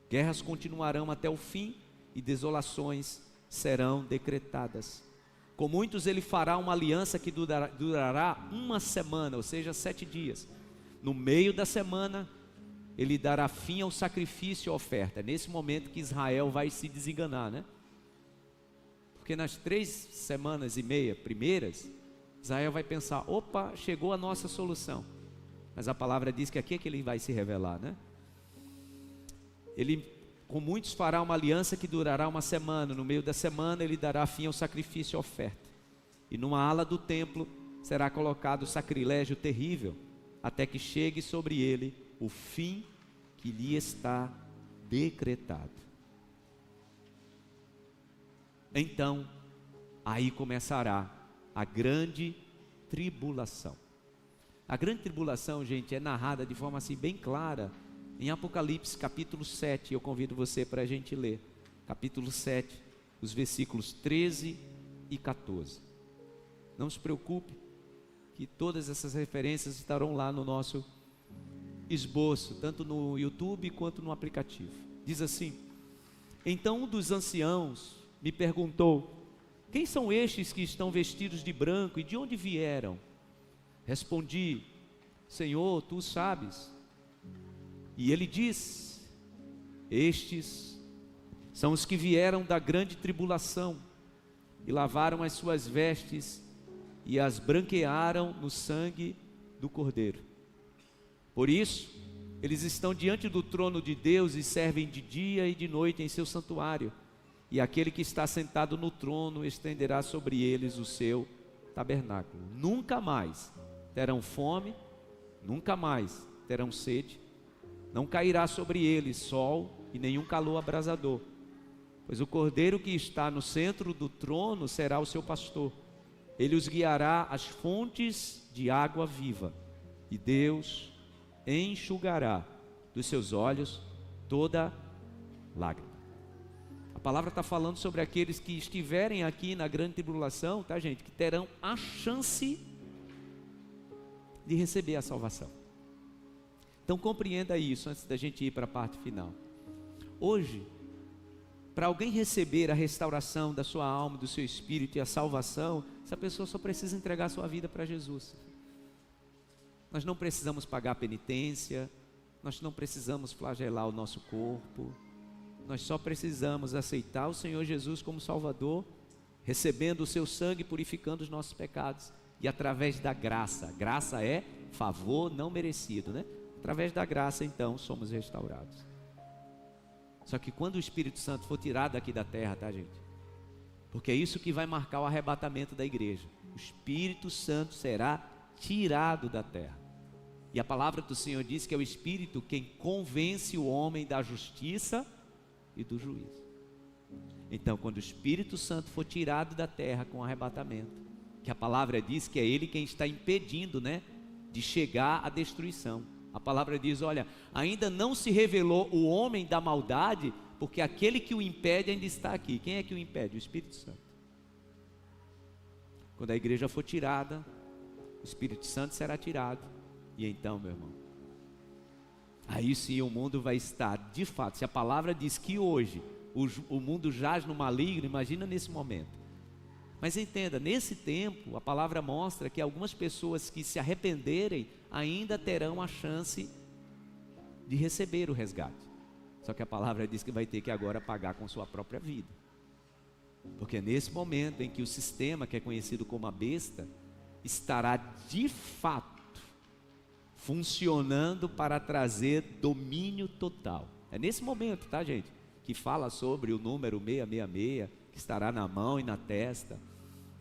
Guerras continuarão até o fim e desolações serão decretadas. Com muitos ele fará uma aliança que durará uma semana, ou seja, 7 dias. No meio da semana ele dará fim ao sacrifício e à oferta. É nesse momento que Israel vai se desenganar, né? Porque nas 3 semanas e meia primeiras, Israel vai pensar: opa, chegou a nossa solução. Mas a palavra diz que aqui é que ele vai se revelar, né? Ele com muitos fará uma aliança que durará uma semana. No meio da semana ele dará fim ao sacrifício e à oferta. E numa ala do templo será colocado o sacrilégio terrível, até que chegue sobre ele o fim que lhe está decretado. Então, aí começará a grande tribulação. A grande tribulação, gente, é narrada de forma assim bem clara em Apocalipse capítulo 7. Eu convido você para a gente ler capítulo 7, os versículos 13 e 14. Não se preocupe, que todas essas referências estarão lá no nosso esboço, tanto no YouTube quanto no aplicativo. Diz assim: então um dos anciãos me perguntou: quem são estes que estão vestidos de branco e de onde vieram? Respondi: Senhor, tu sabes. E ele diz: estes são os que vieram da grande tribulação e lavaram as suas vestes e as branquearam no sangue do Cordeiro. Por isso, eles estão diante do trono de Deus e servem de dia e de noite em seu santuário. E aquele que está sentado no trono estenderá sobre eles o seu tabernáculo. Nunca mais terão fome, nunca mais terão sede, não cairá sobre eles sol e nenhum calor abrasador, pois o Cordeiro que está no centro do trono será o seu pastor. Ele os guiará às fontes de água viva, e Deus enxugará dos seus olhos toda lágrima. A palavra está falando sobre aqueles que estiverem aqui na grande tribulação, tá, gente? Que terão a chance de receber a salvação. Então compreenda isso antes da gente ir para a parte final. Hoje, para alguém receber a restauração da sua alma, do seu espírito e a salvação, essa pessoa só precisa entregar a sua vida para Jesus. Nós não precisamos pagar penitência, nós não precisamos flagelar o nosso corpo, nós só precisamos aceitar o Senhor Jesus como Salvador, recebendo o seu sangue, purificando os nossos pecados, e através da graça. Graça é favor não merecido, né? Através da graça, então, somos restaurados. Só que quando o Espírito Santo for tirado aqui da terra, tá, gente? Porque é isso que vai marcar o arrebatamento da igreja. O Espírito Santo será tirado da terra. E a palavra do Senhor diz que é o Espírito quem convence o homem da justiça e do juízo. Então, quando o Espírito Santo for tirado da terra com o arrebatamento, que a palavra diz que é ele quem está impedindo, né, de chegar à destruição. A palavra diz: olha, ainda não se revelou o homem da maldade, porque aquele que o impede ainda está aqui. Quem é que o impede? O Espírito Santo. Quando a igreja for tirada, o Espírito Santo será tirado. E então, meu irmão, aí sim o mundo vai estar de fato, se a palavra diz que hoje o mundo jaz no maligno, imagina nesse momento. Mas entenda, nesse tempo, a palavra mostra que algumas pessoas que se arrependerem ainda terão a chance de receber o resgate. Só que a palavra diz que vai ter que agora pagar com sua própria vida. Porque é nesse momento em que o sistema, que é conhecido como a besta, estará de fato funcionando para trazer domínio total. É nesse momento, tá, gente? Que fala sobre o número 666, que estará na mão e na testa.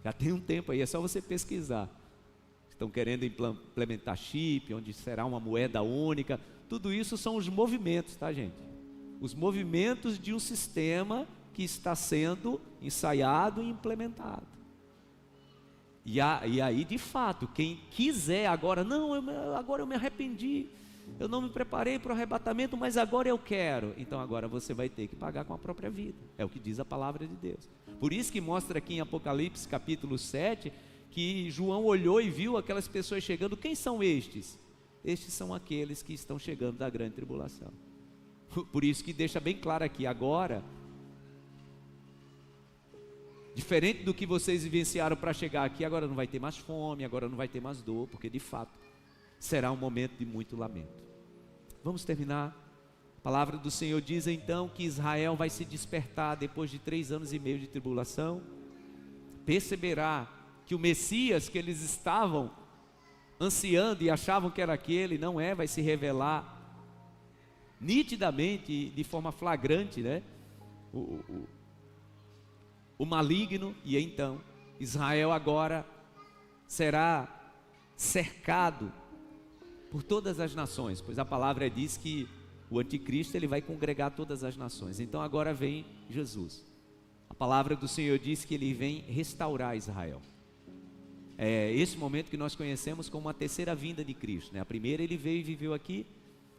Já tem um tempo aí, é só você pesquisar. Estão querendo implementar chip, onde será uma moeda única. Tudo isso são os movimentos, tá, gente? Os movimentos de um sistema que está sendo ensaiado e implementado. E aí, de fato, quem quiser agora, não, agora eu me arrependi, eu não me preparei para o arrebatamento, mas agora eu quero. Então agora você vai ter que pagar com a própria vida. É o que diz a palavra de Deus. Por isso que mostra aqui em Apocalipse capítulo 7, que João olhou e viu aquelas pessoas chegando. Quem são estes? Estes são aqueles que estão chegando da grande tribulação. Por isso que deixa bem claro aqui, agora, diferente do que vocês vivenciaram para chegar aqui, agora não vai ter mais fome, agora não vai ter mais dor, porque de fato será um momento de muito lamento. Vamos terminar. A palavra do Senhor diz então que Israel vai se despertar depois de 3 anos e meio de tribulação, perceberá que o Messias que eles estavam ansiando e achavam que era aquele, não é, vai se revelar nitidamente, de forma flagrante, né? O maligno. E então Israel agora será cercado por todas as nações, pois a palavra diz que o anticristo ele vai congregar todas as nações. Então agora vem Jesus. A palavra do Senhor diz que ele vem restaurar Israel. É esse momento que nós conhecemos como a terceira vinda de Cristo, né? A primeira ele veio e viveu aqui,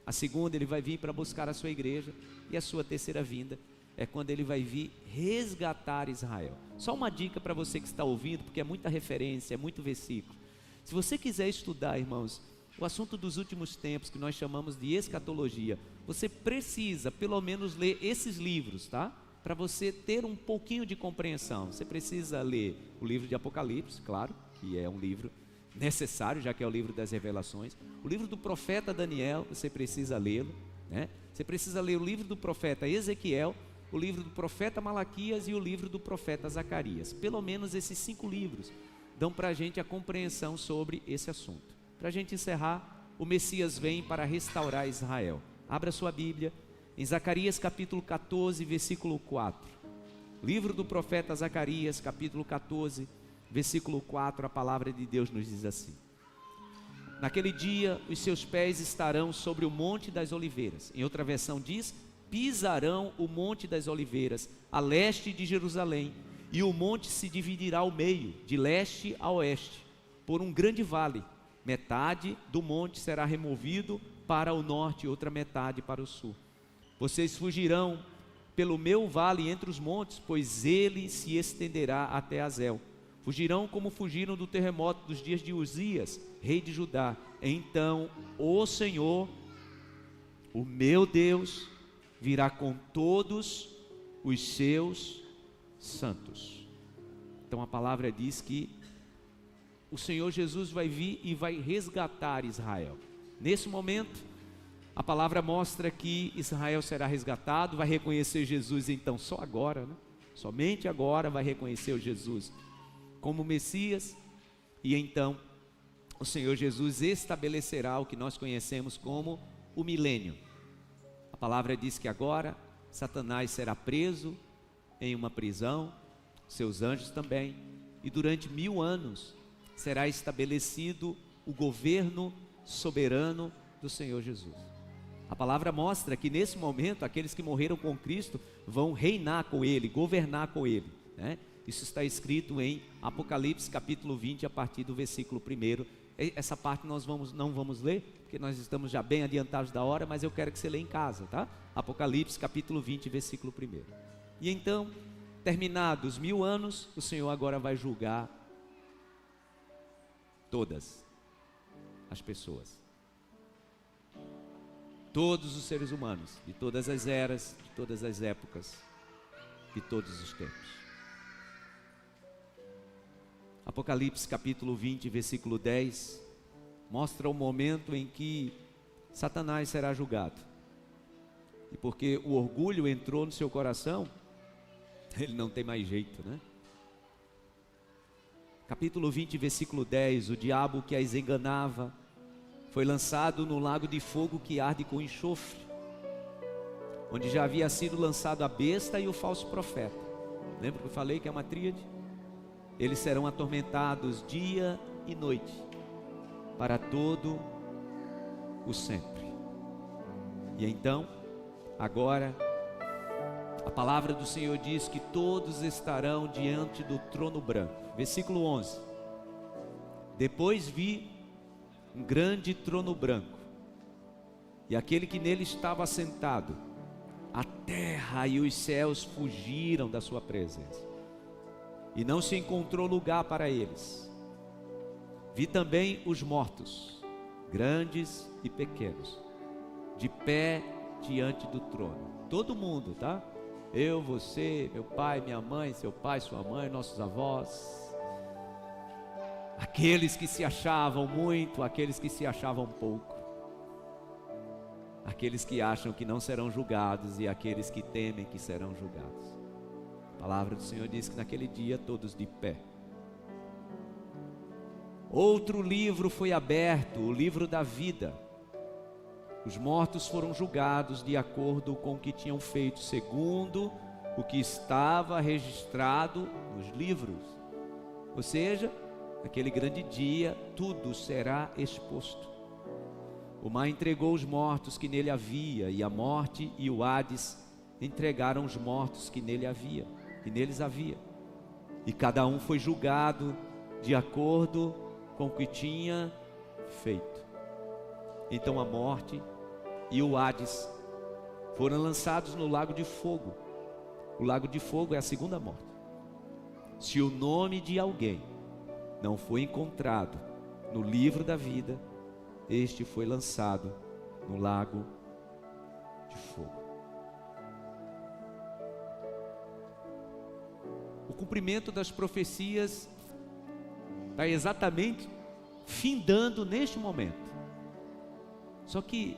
a segunda ele vai vir para buscar a sua igreja, e a sua terceira vinda é quando ele vai vir resgatar Israel. Só uma dica para você que está ouvindo, porque é muita referência, é muito versículo. Se você quiser estudar, irmãos, o assunto dos últimos tempos, que nós chamamos de escatologia, você precisa pelo menos ler esses livros, tá? Para você ter um pouquinho de compreensão. Você precisa ler o livro de Apocalipse, claro, que é um livro necessário, já que é o livro das revelações. O livro do profeta Daniel, você precisa lê-lo, né? Você precisa ler o livro do profeta Ezequiel, o livro do profeta Malaquias e o livro do profeta Zacarias. Pelo menos esses 5 livros dão para a gente a compreensão sobre esse assunto. Para a gente encerrar, o Messias vem para restaurar Israel. Abra sua Bíblia em Zacarias capítulo 14, versículo 4. Livro do profeta Zacarias, capítulo 14, versículo 4, a palavra de Deus nos diz assim: naquele dia os seus pés estarão sobre o monte das oliveiras. Em outra versão diz: pisarão o monte das oliveiras, a leste de Jerusalém, e o monte se dividirá ao meio, de leste a oeste, por um grande vale. Metade do monte será removido para o norte e outra metade para o sul. Vocês fugirão pelo meu vale entre os montes, pois ele se estenderá até Azel. Fugirão como fugiram do terremoto dos dias de Uzias, rei de Judá. Então o Senhor, o meu Deus, virá com todos os seus santos. Então a palavra diz que o Senhor Jesus vai vir e vai resgatar Israel. Nesse momento, a palavra mostra que Israel será resgatado, vai reconhecer Jesus então só agora, né? Somente agora vai reconhecer o Jesus como Messias, e então o Senhor Jesus estabelecerá o que nós conhecemos como o milênio. A palavra diz que agora Satanás será preso em uma prisão, seus anjos também, e durante 1000 anos será estabelecido o governo soberano do Senhor Jesus. A palavra mostra que nesse momento aqueles que morreram com Cristo vão reinar com Ele, governar com Ele, né? Isso está escrito em Apocalipse capítulo 20, a partir do versículo 1. Essa parte nós não vamos ler, porque nós estamos já bem adiantados da hora, mas eu quero que você leia em casa, tá? Apocalipse capítulo 20, versículo 1. E então, terminados 1000 anos, o Senhor agora vai julgar todas as pessoas. Todos os seres humanos, de todas as eras, de todas as épocas, de todos os tempos. Apocalipse capítulo 20, versículo 10, mostra o momento em que Satanás será julgado. E porque o orgulho entrou no seu coração, ele não tem mais jeito, né? Capítulo 20, versículo 10, o diabo que as enganava foi lançado no lago de fogo que arde com enxofre, onde já havia sido lançado a besta e o falso profeta. Lembra que eu falei que é uma tríade? Eles serão atormentados dia e noite, para todo o sempre. E então, agora, a palavra do Senhor diz que todos estarão diante do trono branco. Versículo 11. Depois vi um grande trono branco, e aquele que nele estava assentado. A terra e os céus fugiram da sua presença, e não se encontrou lugar para eles. Vi também os mortos, grandes e pequenos, de pé diante do trono. Todo mundo, tá? Eu, você, meu pai, minha mãe, seu pai, sua mãe, nossos avós. Aqueles que se achavam muito, aqueles que se achavam pouco. Aqueles que acham que não serão julgados e aqueles que temem que serão julgados. A palavra do Senhor diz que naquele dia todos de pé. Outro livro foi aberto, o livro da vida. Os mortos foram julgados de acordo com o que tinham feito, segundo o que estava registrado nos livros. Ou seja, naquele grande dia, tudo será exposto. O mar entregou os mortos que nele havia, e a morte e o Hades entregaram os mortos que neles havia. E cada um foi julgado de acordo com o que tinha feito. Então a morte e o Hades foram lançados no lago de fogo. O lago de fogo é a segunda morte. Se o nome de alguém não foi encontrado no livro da vida, este foi lançado no lago de fogo. O cumprimento das profecias está exatamente findando neste momento. Só que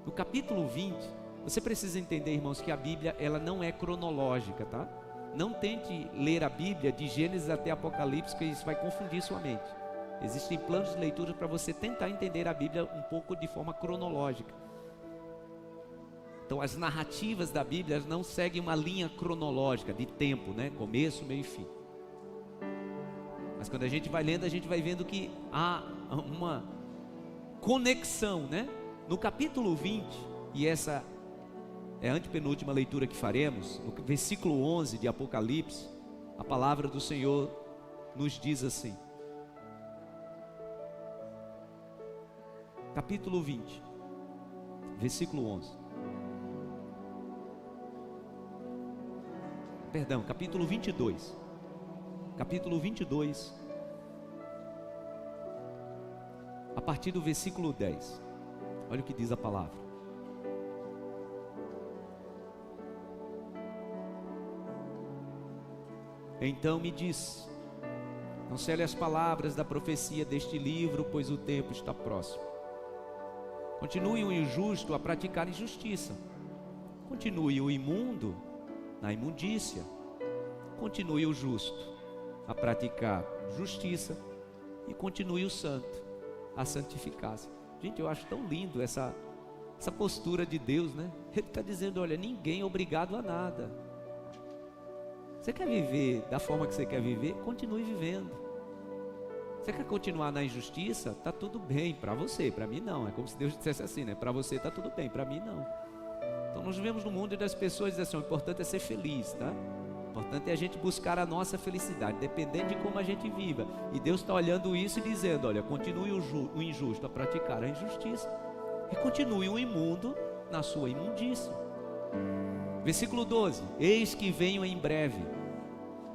no capítulo 20, você precisa entender, irmãos, que a Bíblia ela não é cronológica, tá? Não tente ler a Bíblia de Gênesis até Apocalipse, que isso vai confundir sua mente. Existem planos de leitura para você tentar entender a Bíblia um pouco de forma cronológica. Então as narrativas da Bíblia não seguem uma linha cronológica de tempo, né? Começo, meio e fim. Mas quando a gente vai lendo, a gente vai vendo que há uma conexão, né? No capítulo 20, e essa é a antepenúltima leitura que faremos, no versículo 11 de Apocalipse, a palavra do Senhor nos diz assim. Capítulo 20, versículo 11. Perdão, capítulo 22. Capítulo 22, a partir do versículo 10. Olha o que diz a palavra. Então me disse: não cele as palavras da profecia deste livro, pois o tempo está próximo. Continue o injusto a praticar injustiça. Continue o imundo na imundícia. Continue o justo a praticar justiça. E continue o santo a santificar-se. Gente, eu acho tão lindo essa postura de Deus, né? Ele está dizendo, olha, ninguém é obrigado a nada. Você quer viver da forma que você quer viver? Continue vivendo. Você quer continuar na injustiça? Está tudo bem para você, para mim não. É como se Deus dissesse assim, né? Para você está tudo bem, para mim não. Então nós vivemos no mundo das pessoas dizem assim, o importante é ser feliz, tá? O importante é a gente buscar a nossa felicidade, dependendo de como a gente viva. E Deus está olhando isso e dizendo, olha, continue o injusto a praticar a injustiça. E continue o imundo na sua imundícia. Versículo 12, eis que venho em breve.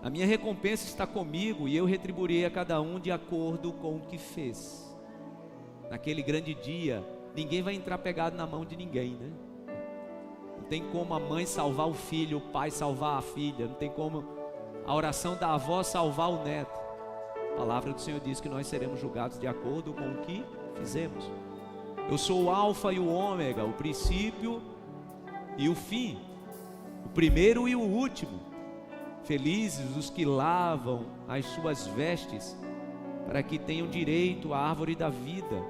A minha recompensa está comigo e eu retribuirei a cada um de acordo com o que fez. Naquele grande dia, ninguém vai entrar pegado na mão de ninguém, né? Não tem como a mãe salvar o filho, o pai salvar a filha, não tem como a oração da avó salvar o neto. A palavra do Senhor diz que nós seremos julgados de acordo com o que fizemos. Eu sou o alfa e o ômega, o princípio e o fim, o primeiro e o último. Felizes os que lavam as suas vestes, para que tenham direito à árvore da vida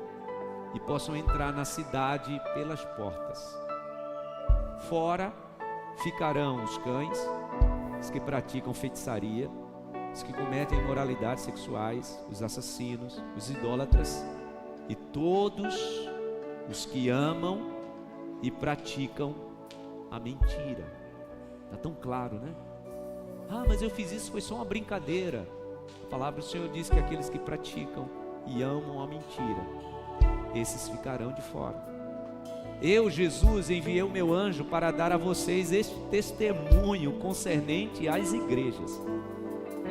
e possam entrar na cidade pelas portas. Fora ficarão os cães, os que praticam feitiçaria, os que cometem imoralidades sexuais, os assassinos, os idólatras e todos os que amam e praticam a mentira. Está tão claro, né? Ah, mas eu fiz isso, foi só uma brincadeira. A palavra do Senhor diz que aqueles que praticam e amam a mentira, esses ficarão de fora. Eu, Jesus, enviei o meu anjo para dar a vocês este testemunho concernente às igrejas.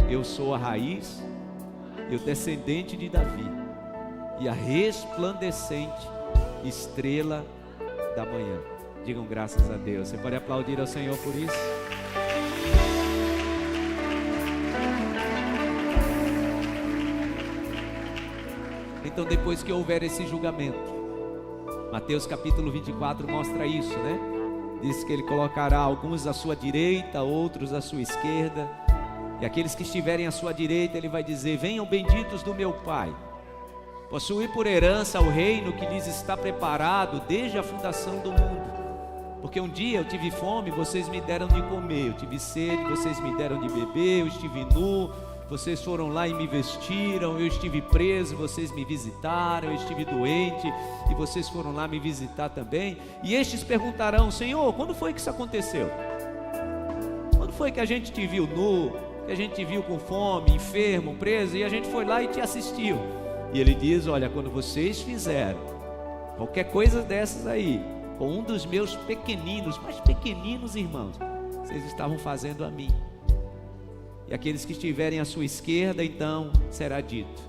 Eu sou a raiz e o descendente de Davi e a resplandecente estrela da manhã. Digam graças a Deus. Você pode aplaudir ao Senhor por isso? Então, depois que houver esse julgamento, Mateus capítulo 24 mostra isso, né? Diz que ele colocará alguns à sua direita, outros à sua esquerda, e aqueles que estiverem à sua direita, ele vai dizer: venham benditos do meu Pai, possuir por herança o reino que lhes está preparado desde a fundação do mundo. Porque um dia eu tive fome, vocês me deram de comer, eu tive sede, vocês me deram de beber, eu estive nu, vocês foram lá e me vestiram, eu estive preso, vocês me visitaram, eu estive doente e vocês foram lá me visitar também. E estes perguntarão: Senhor, quando foi que isso aconteceu? Quando foi que a gente te viu nu, que a gente te viu com fome, enfermo, preso, e a gente foi lá e te assistiu? E ele diz: olha, quando vocês fizeram qualquer coisa dessas aí, com um dos meus pequeninos, mais pequeninos irmãos, vocês estavam fazendo a mim. E aqueles que estiverem à sua esquerda, então será dito: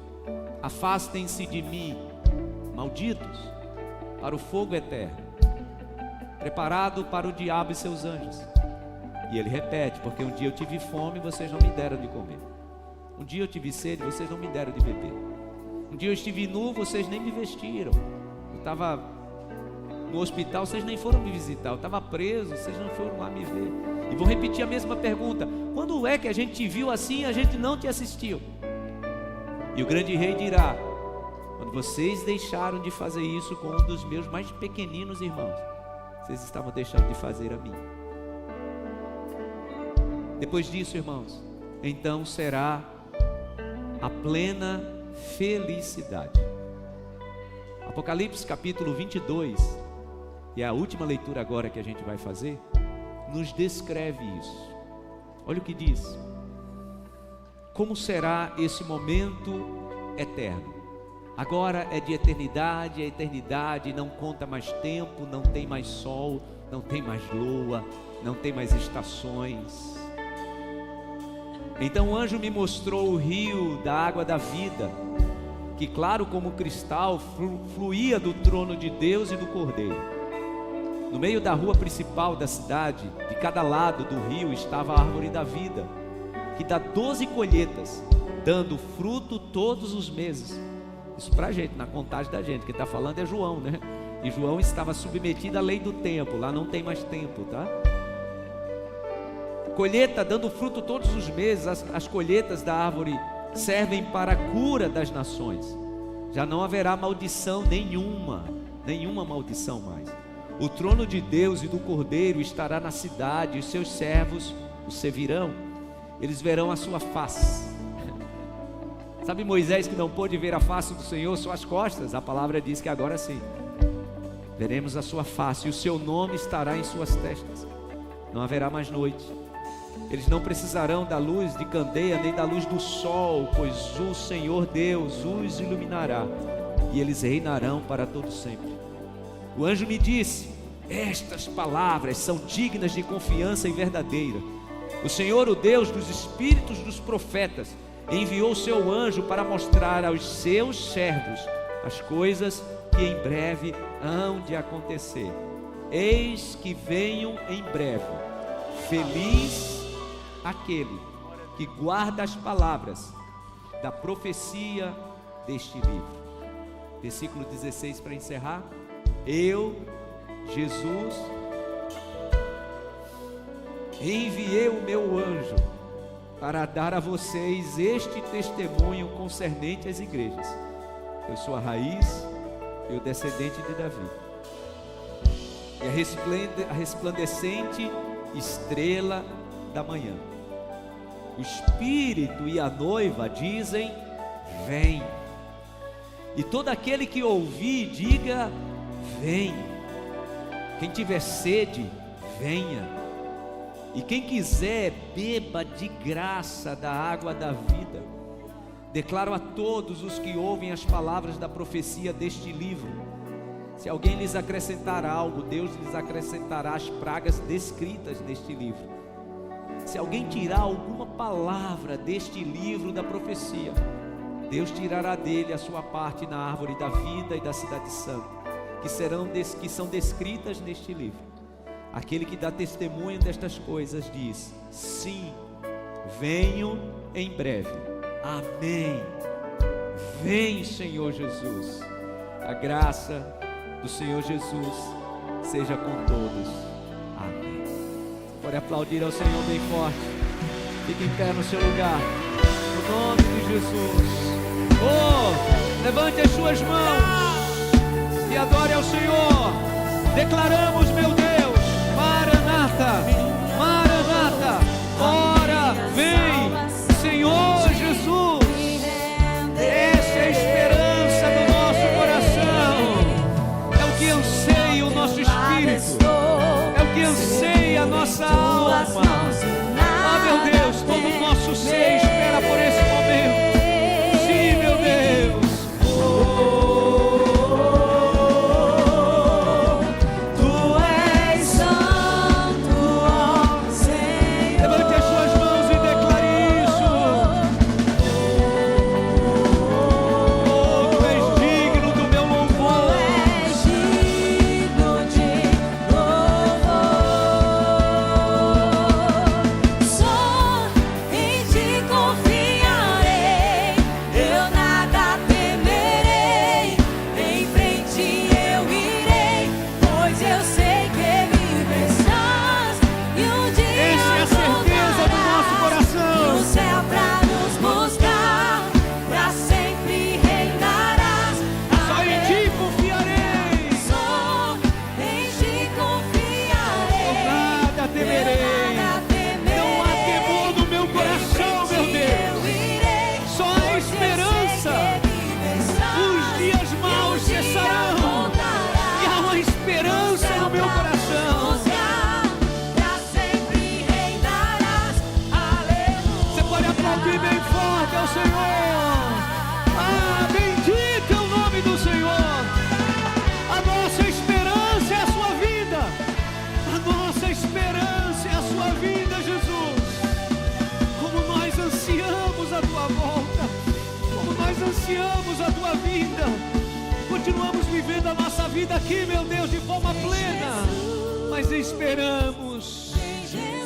afastem-se de mim, malditos, para o fogo eterno, preparado para o diabo e seus anjos. E ele repete: porque um dia eu tive fome, vocês não me deram de comer. Um dia eu tive sede, vocês não me deram de beber. Um dia eu estive nu, vocês nem me vestiram. Eu estava no hospital, vocês nem foram me visitar. Eu estava preso, vocês não foram lá me ver. E vou repetir a mesma pergunta: quando é que a gente te viu assim e a gente não te assistiu? E o grande rei dirá: quando vocês deixaram de fazer isso com um dos meus mais pequeninos irmãos, vocês estavam deixando de fazer a mim. Depois disso, irmãos, então será a plena felicidade. Apocalipse capítulo 22, e é a última leitura agora que a gente vai fazer, nos descreve isso. Olha o que diz: como será esse momento eterno? Agora é de eternidade, a eternidade não conta mais tempo, não tem mais sol, não tem mais lua, não tem mais estações. Então o anjo me mostrou o rio da água da vida, que claro como cristal fluía do trono de Deus e do Cordeiro. No meio da rua principal da cidade, de cada lado do rio, estava a árvore da vida, que dá 12 colheitas, dando fruto todos os meses. Isso pra gente, na contagem da gente. Quem está falando é João, né? E João estava submetido à lei do tempo. Lá não tem mais tempo, tá? Colheita dando fruto todos os meses. As colheitas da árvore servem para a cura das nações. Já não haverá maldição nenhuma maldição mais. O trono de Deus e do Cordeiro estará na cidade, e os seus servos o servirão. Eles verão a sua face. Sabe Moisés que não pôde ver a face do Senhor, suas costas? A palavra diz que agora sim, veremos a sua face, e o seu nome estará em suas testas. Não haverá mais noite. Eles não precisarão da luz de candeia, nem da luz do sol, pois o Senhor Deus os iluminará, e eles reinarão para todo sempre. O anjo me disse: estas palavras são dignas de confiança e verdadeira. O Senhor, o Deus dos espíritos dos profetas, enviou o seu anjo para mostrar aos seus servos as coisas que em breve hão de acontecer. Eis que venho em breve. Feliz aquele que guarda as palavras da profecia deste livro. Versículo 16 para encerrar. Eu, Jesus, enviei o meu anjo para dar a vocês este testemunho concernente às igrejas. Eu sou a raiz e o descendente de Davi, e a resplandecente estrela da manhã. O Espírito e a noiva dizem: vem. E todo aquele que ouvir, diga: vem. Quem tiver sede, venha. E quem quiser, beba de graça da água da vida. Declaro a todos os que ouvem as palavras da profecia deste livro: se alguém lhes acrescentar algo, Deus lhes acrescentará as pragas descritas neste livro. Se alguém tirar alguma palavra deste livro da profecia, Deus tirará dele a sua parte na árvore da vida e da cidade santa, que são descritas neste livro. Aquele que dá testemunho destas coisas diz: sim, venho em breve. Amém. Vem, Senhor Jesus. A graça do Senhor Jesus seja com todos. Amém. Pode aplaudir ao Senhor bem forte. Fique em pé no seu lugar, no nome de Jesus. Oh, levante as suas mãos e adore ao Senhor. Declaramos, meu Deus: Maranata, Maranata, ora vem, Senhor Jesus. Essa é a esperança do nosso coração, é o que anseia o nosso espírito, é o que anseia a nossa alma. Ah, meu Deus, todo o nosso ser espera por esse momento. Sim, meu Deus. Tu és santo, ó Senhor. Levante as suas mãos e declare isso. Oh, tu és digno do meu louvor. Tu és digno de louvor. Só em ti confiarei, eu nada temerei. Em frente eu irei, pois eu sei que me estás. E um dia essa é a certeza do nosso coração. No céu pra nos buscar, pra sempre reinarás. Só em ti confiarei. Só em ti confiarei. Eu nada temerei. Não há temor no meu coração, meu Deus. Só a esperança. Os dias maus cessarão. E há uma esperança no meu coração. Você pode aplaudir bem forte ao Senhor. Ah, bendito é o nome do Senhor. A nossa esperança é a sua vida. A nossa esperança é a sua vida, Jesus. Como nós ansiamos a tua volta, como nós ansiamos a tua vinda. Continuamos vivendo a nossa vida aqui, meu Deus, de forma plena, mas esperamos.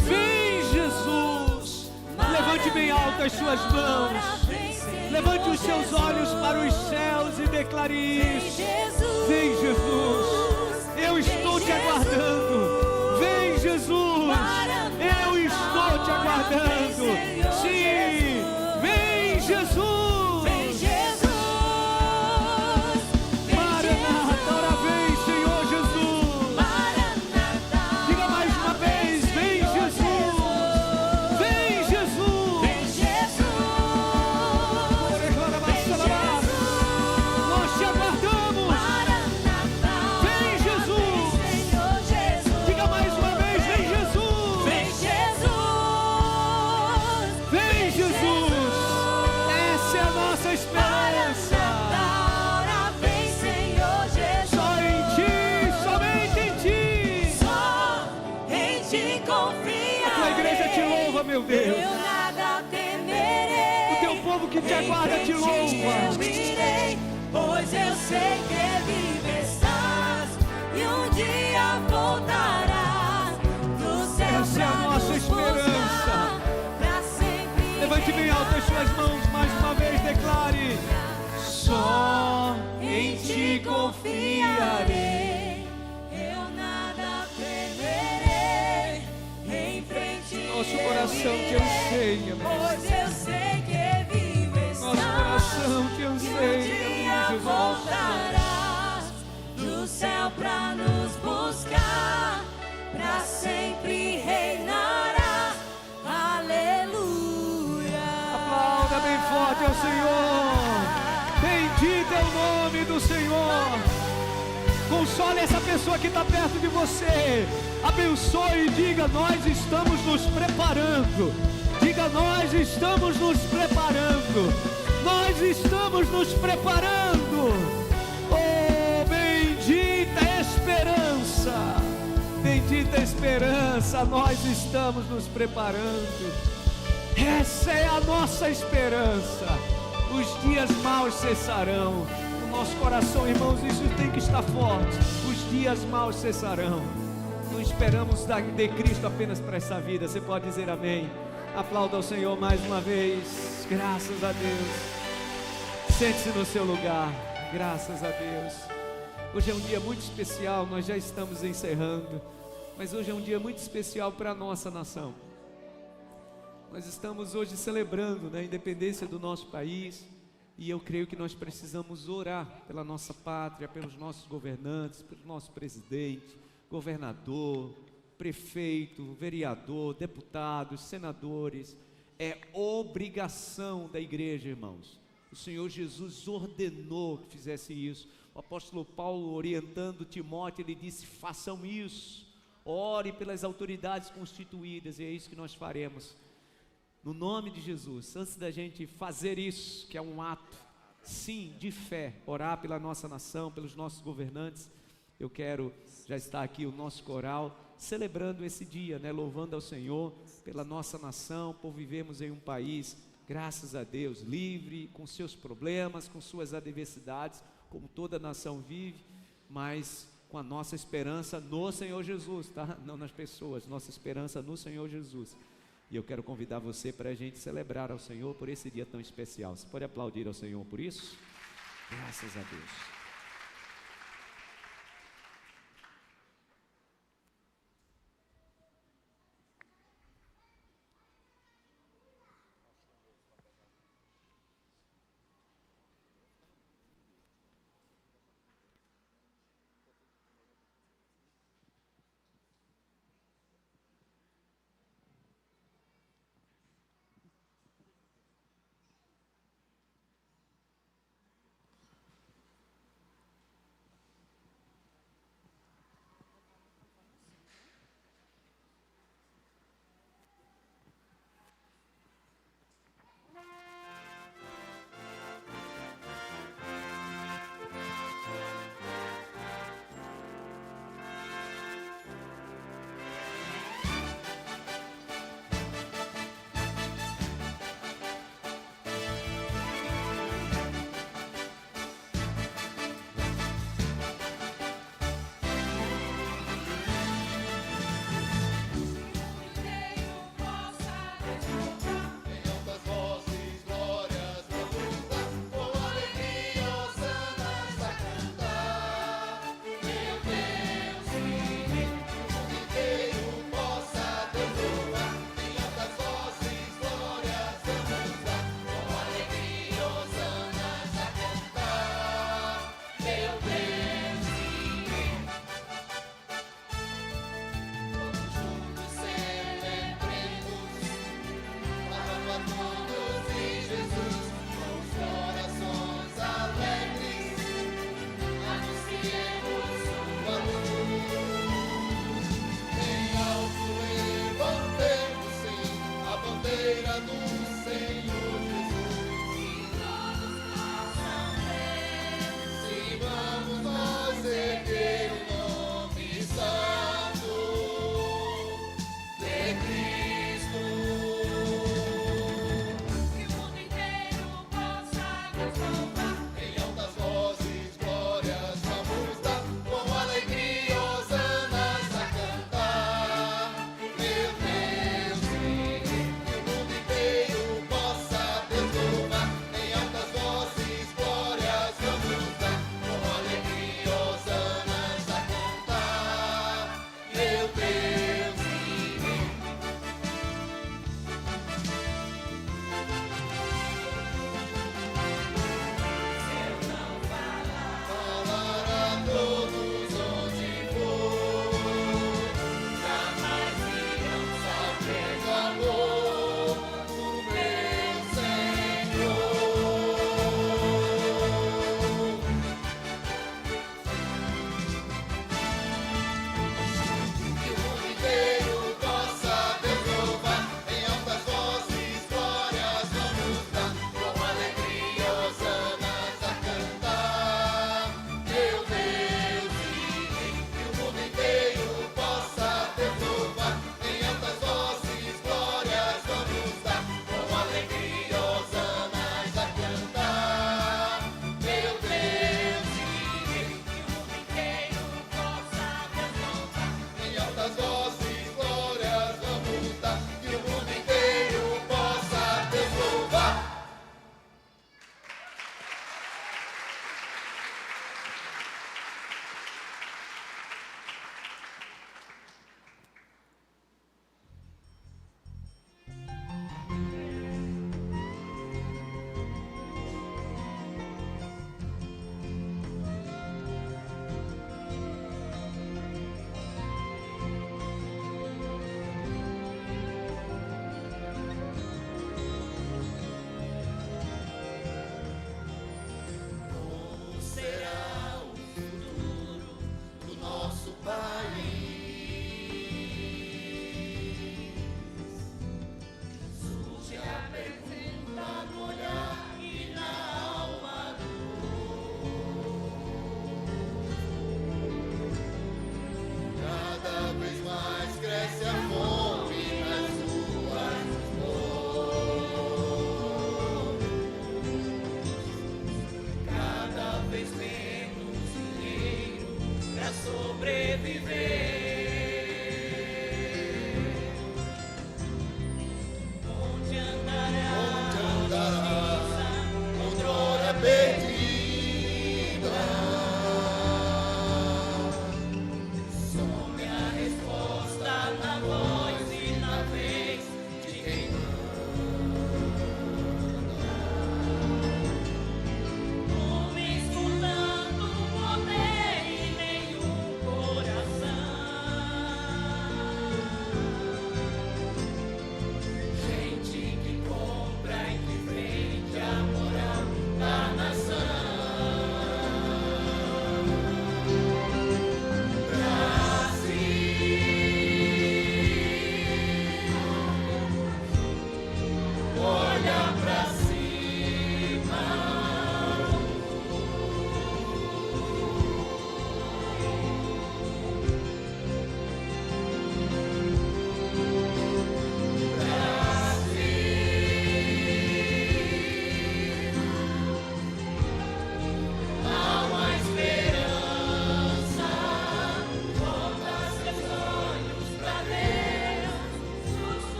Vem, Jesus. Levante bem alto as suas mãos. Levante os seus olhos para os céus e declare isso. Vem, Jesus. Eu estou te aguardando. Vem, Jesus. Eu estou te aguardando. Sim. Vem, Jesus. Maranata, ora vem, Senhor Jesus. Diga mais uma vez: vem, Jesus. Vem, Jesus. Nós te aguardamos. Vem, Jesus. Diga mais uma vez: vem, Jesus. Vem, Jesus. Essa é a nossa esperança. Só em ti, somente em ti. A tua igreja te louva, meu Deus. O teu povo que te aguarda te louva. Pois eu sei que vive estás e um dia voltarás do céu. Essa é a nossa esperança. Levante bem alto as suas mãos mais uma vez, declare: só em ti confiarei, eu nada temerei, em frente nosso coração te anseia, pois eu sei que vive estás, nosso coração te e um anseia, dia Jesus. voltarás do céu pra nos buscar, pra sempre reinarás. Aleluia. Aplauda bem forte ao Senhor. Bendito é o nome do Senhor. Console essa pessoa que está perto de você. Abençoe e diga: nós estamos nos preparando. Diga: nós estamos nos preparando. Nós estamos nos preparando. Oh, bendita esperança. Bendita esperança. Nós estamos nos preparando. Essa é a nossa esperança. Os dias maus cessarão. No nosso coração, irmãos, isso tem que estar forte. Os dias maus cessarão. Não esperamos de Cristo apenas para essa vida. Você pode dizer amém? Aplauda ao Senhor mais uma vez. Graças a Deus. Sente-se no seu lugar. Graças a Deus. Hoje é um dia muito especial. Nós já estamos encerrando, mas hoje é um dia muito especial para a nossa nação. Nós estamos hoje celebrando, né, a independência do nosso país, e eu creio que nós precisamos orar pela nossa pátria, pelos nossos governantes, pelo nosso presidente, governador, prefeito, vereador, deputados, senadores. É obrigação da igreja, irmãos. O Senhor Jesus ordenou que fizesse isso. O apóstolo Paulo, orientando Timóteo, ele disse: façam isso, ore pelas autoridades constituídas, e é isso que nós faremos. No nome de Jesus, antes da gente fazer isso, que é um ato, sim, de fé, orar pela nossa nação, pelos nossos governantes, eu quero, já está aqui o nosso coral, celebrando esse dia, né, louvando ao Senhor pela nossa nação, por vivermos em um país, graças a Deus, livre, com seus problemas, com suas adversidades, como toda nação vive, mas com a nossa esperança no Senhor Jesus, tá? Não nas pessoas, nossa esperança no Senhor Jesus. E eu quero convidar você para a gente celebrar ao Senhor por esse dia tão especial. Você pode aplaudir ao Senhor por isso? Graças a Deus.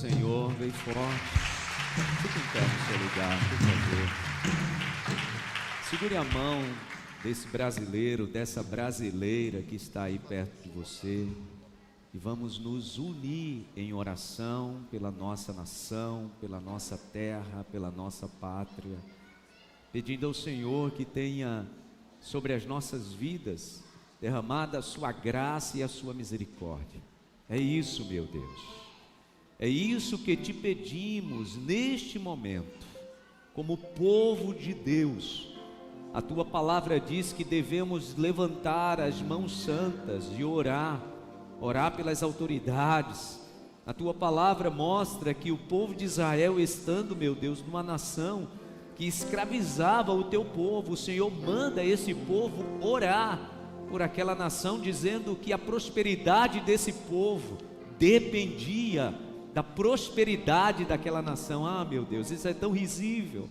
Senhor, vem forte. Fique em pé no seu lugar, por favor. Segure a mão desse brasileiro, dessa brasileira que está aí perto de você. E vamos nos unir em oração pela nossa nação, pela nossa terra, pela nossa pátria, pedindo ao Senhor que tenha sobre as nossas vidas derramada a sua graça e a sua misericórdia. É isso, meu Deus, é isso que te pedimos neste momento, como povo de Deus. A tua palavra diz que devemos levantar as mãos santas e orar pelas autoridades. A tua palavra mostra que o povo de Israel, estando, meu Deus, numa nação que escravizava o teu povo, o Senhor manda esse povo orar por aquela nação, dizendo que a prosperidade desse povo dependia da prosperidade daquela nação. Ah, meu Deus, isso é tão risível,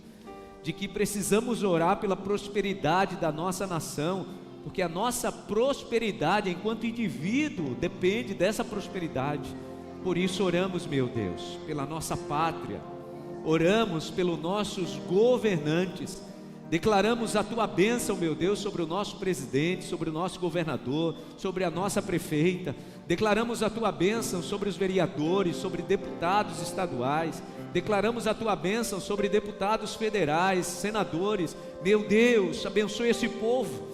de que precisamos orar pela prosperidade da nossa nação, porque a nossa prosperidade enquanto indivíduo depende dessa prosperidade. Por isso oramos, meu Deus, pela nossa pátria, oramos pelos nossos governantes, declaramos a tua bênção, meu Deus, sobre o nosso presidente, sobre o nosso governador, sobre a nossa prefeita. Declaramos a tua bênção sobre os vereadores, sobre deputados estaduais. Declaramos a tua bênção sobre deputados federais, senadores. Meu Deus, abençoe esse povo.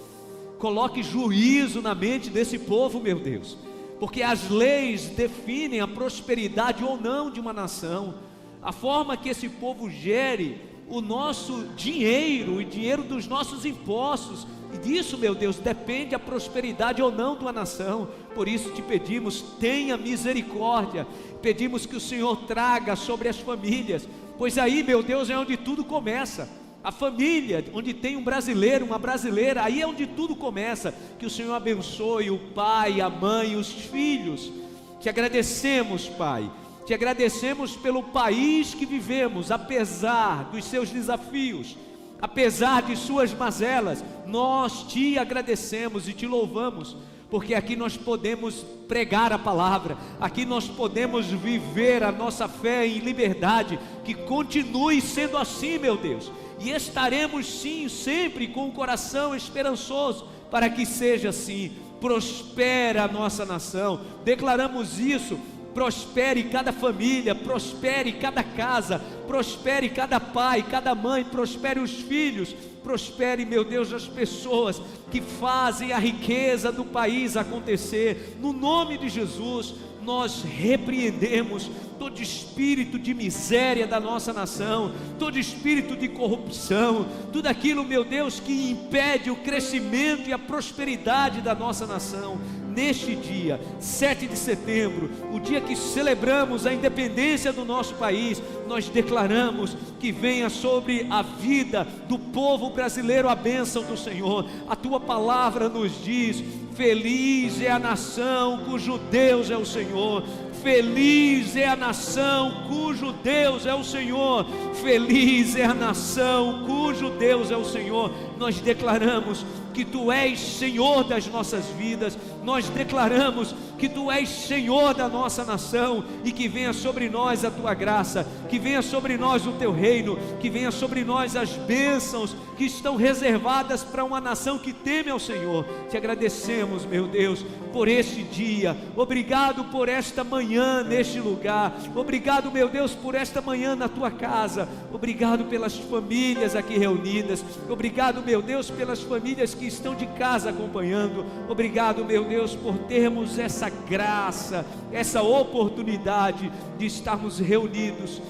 Coloque juízo na mente desse povo, meu Deus, porque as leis definem a prosperidade ou não de uma nação. A forma que esse povo gere o nosso dinheiro, o dinheiro dos nossos impostos, e disso, meu Deus, depende a prosperidade ou não de uma nação. Por isso te pedimos, tenha misericórdia. Pedimos que o Senhor traga sobre as famílias, pois aí, meu Deus, é onde tudo começa. A família, onde tem um brasileiro, uma brasileira, aí é onde tudo começa. Que o Senhor abençoe o pai, a mãe, os filhos. Te agradecemos, Pai. Te agradecemos pelo país que vivemos, apesar dos seus desafios, apesar de suas mazelas. Nós te agradecemos e te louvamos, porque aqui nós podemos pregar a palavra, aqui nós podemos viver a nossa fé em liberdade. Que continue sendo assim, meu Deus, e estaremos sim sempre com o coração esperançoso para que seja assim. Prospera a nossa nação, declaramos isso. Prospere cada família, prospere cada casa, prospere cada pai, cada mãe, prospere os filhos, prospere, meu Deus, as pessoas que fazem a riqueza do país acontecer. No nome de Jesus, nós repreendemos todo espírito de miséria da nossa nação, todo espírito de corrupção, tudo aquilo, meu Deus, que impede o crescimento e a prosperidade da nossa nação. Neste dia, 7 de setembro, o dia que celebramos a independência do nosso país, nós declaramos que venha sobre a vida do povo brasileiro a bênção do Senhor. A tua palavra nos diz: feliz é a nação cujo Deus é o Senhor. Feliz é a nação cujo Deus é o Senhor. Feliz é a nação cujo Deus é o Senhor. Nós declaramos que tu és Senhor das nossas vidas. Nós declaramos que tu és Senhor da nossa nação, e que venha sobre nós a tua graça, que venha sobre nós o teu reino, que venha sobre nós as bênçãos que estão reservadas para uma nação que teme ao Senhor. Te agradecemos, meu Deus, por este dia. Obrigado por esta manhã neste lugar. Obrigado, meu Deus, por esta manhã na tua casa. Obrigado pelas famílias aqui reunidas. Obrigado, meu Deus, pelas famílias que estão de casa acompanhando. Obrigado, meu Deus, por termos essa graça, essa oportunidade de estarmos reunidos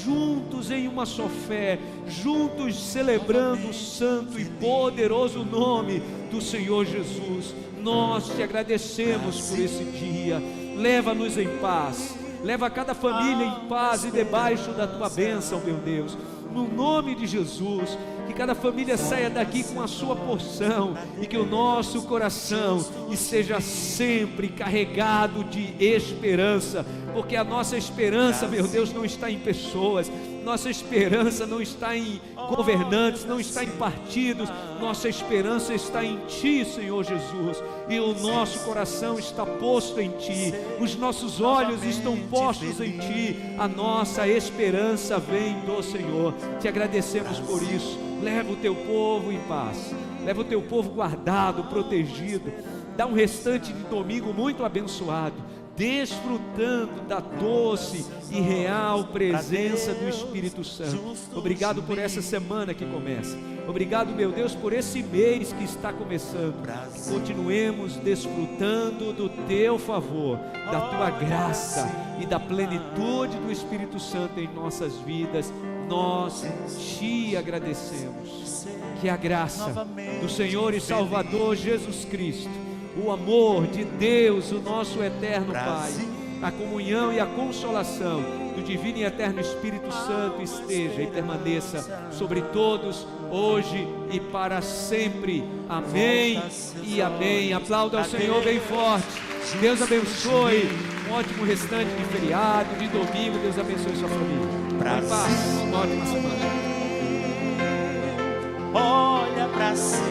juntos em uma só fé, juntos celebrando o santo e poderoso nome do Senhor Jesus. Nós te agradecemos por esse dia. Leva-nos em paz, leva cada família em paz e debaixo da tua bênção, meu Deus. no nome de Jesus. Que cada família saia daqui com a sua porção e que o nosso coração esteja sempre carregado de esperança, porque a nossa esperança, meu Deus, não está em pessoas, nossa esperança não está em governantes, não está em partidos, nossa esperança está em Ti, Senhor Jesus, e o nosso coração está posto em Ti, os nossos olhos estão postos em Ti, a nossa esperança vem do Senhor. Te agradecemos por isso. Leva o Teu povo em paz, leva o Teu povo guardado, protegido, dá um restante de domingo muito abençoado, desfrutando da doce e real presença do Espírito Santo. Obrigado por essa semana que começa, obrigado, meu Deus, por esse mês que está começando. Continuemos desfrutando do Teu favor, da Tua graça e da plenitude do Espírito Santo em nossas vidas. Nós Te agradecemos. Que a graça do Senhor e Salvador Jesus Cristo, o amor de Deus, o nosso eterno Pai, a comunhão e a consolação do divino e eterno Espírito Santo esteja e permaneça sobre todos, hoje e para sempre. Amém e amém. Aplauda ao Senhor bem forte. Deus abençoe. Um ótimo restante de feriado, de domingo. Deus abençoe sua família. Paz, uma ótima semana. Olha pra cima.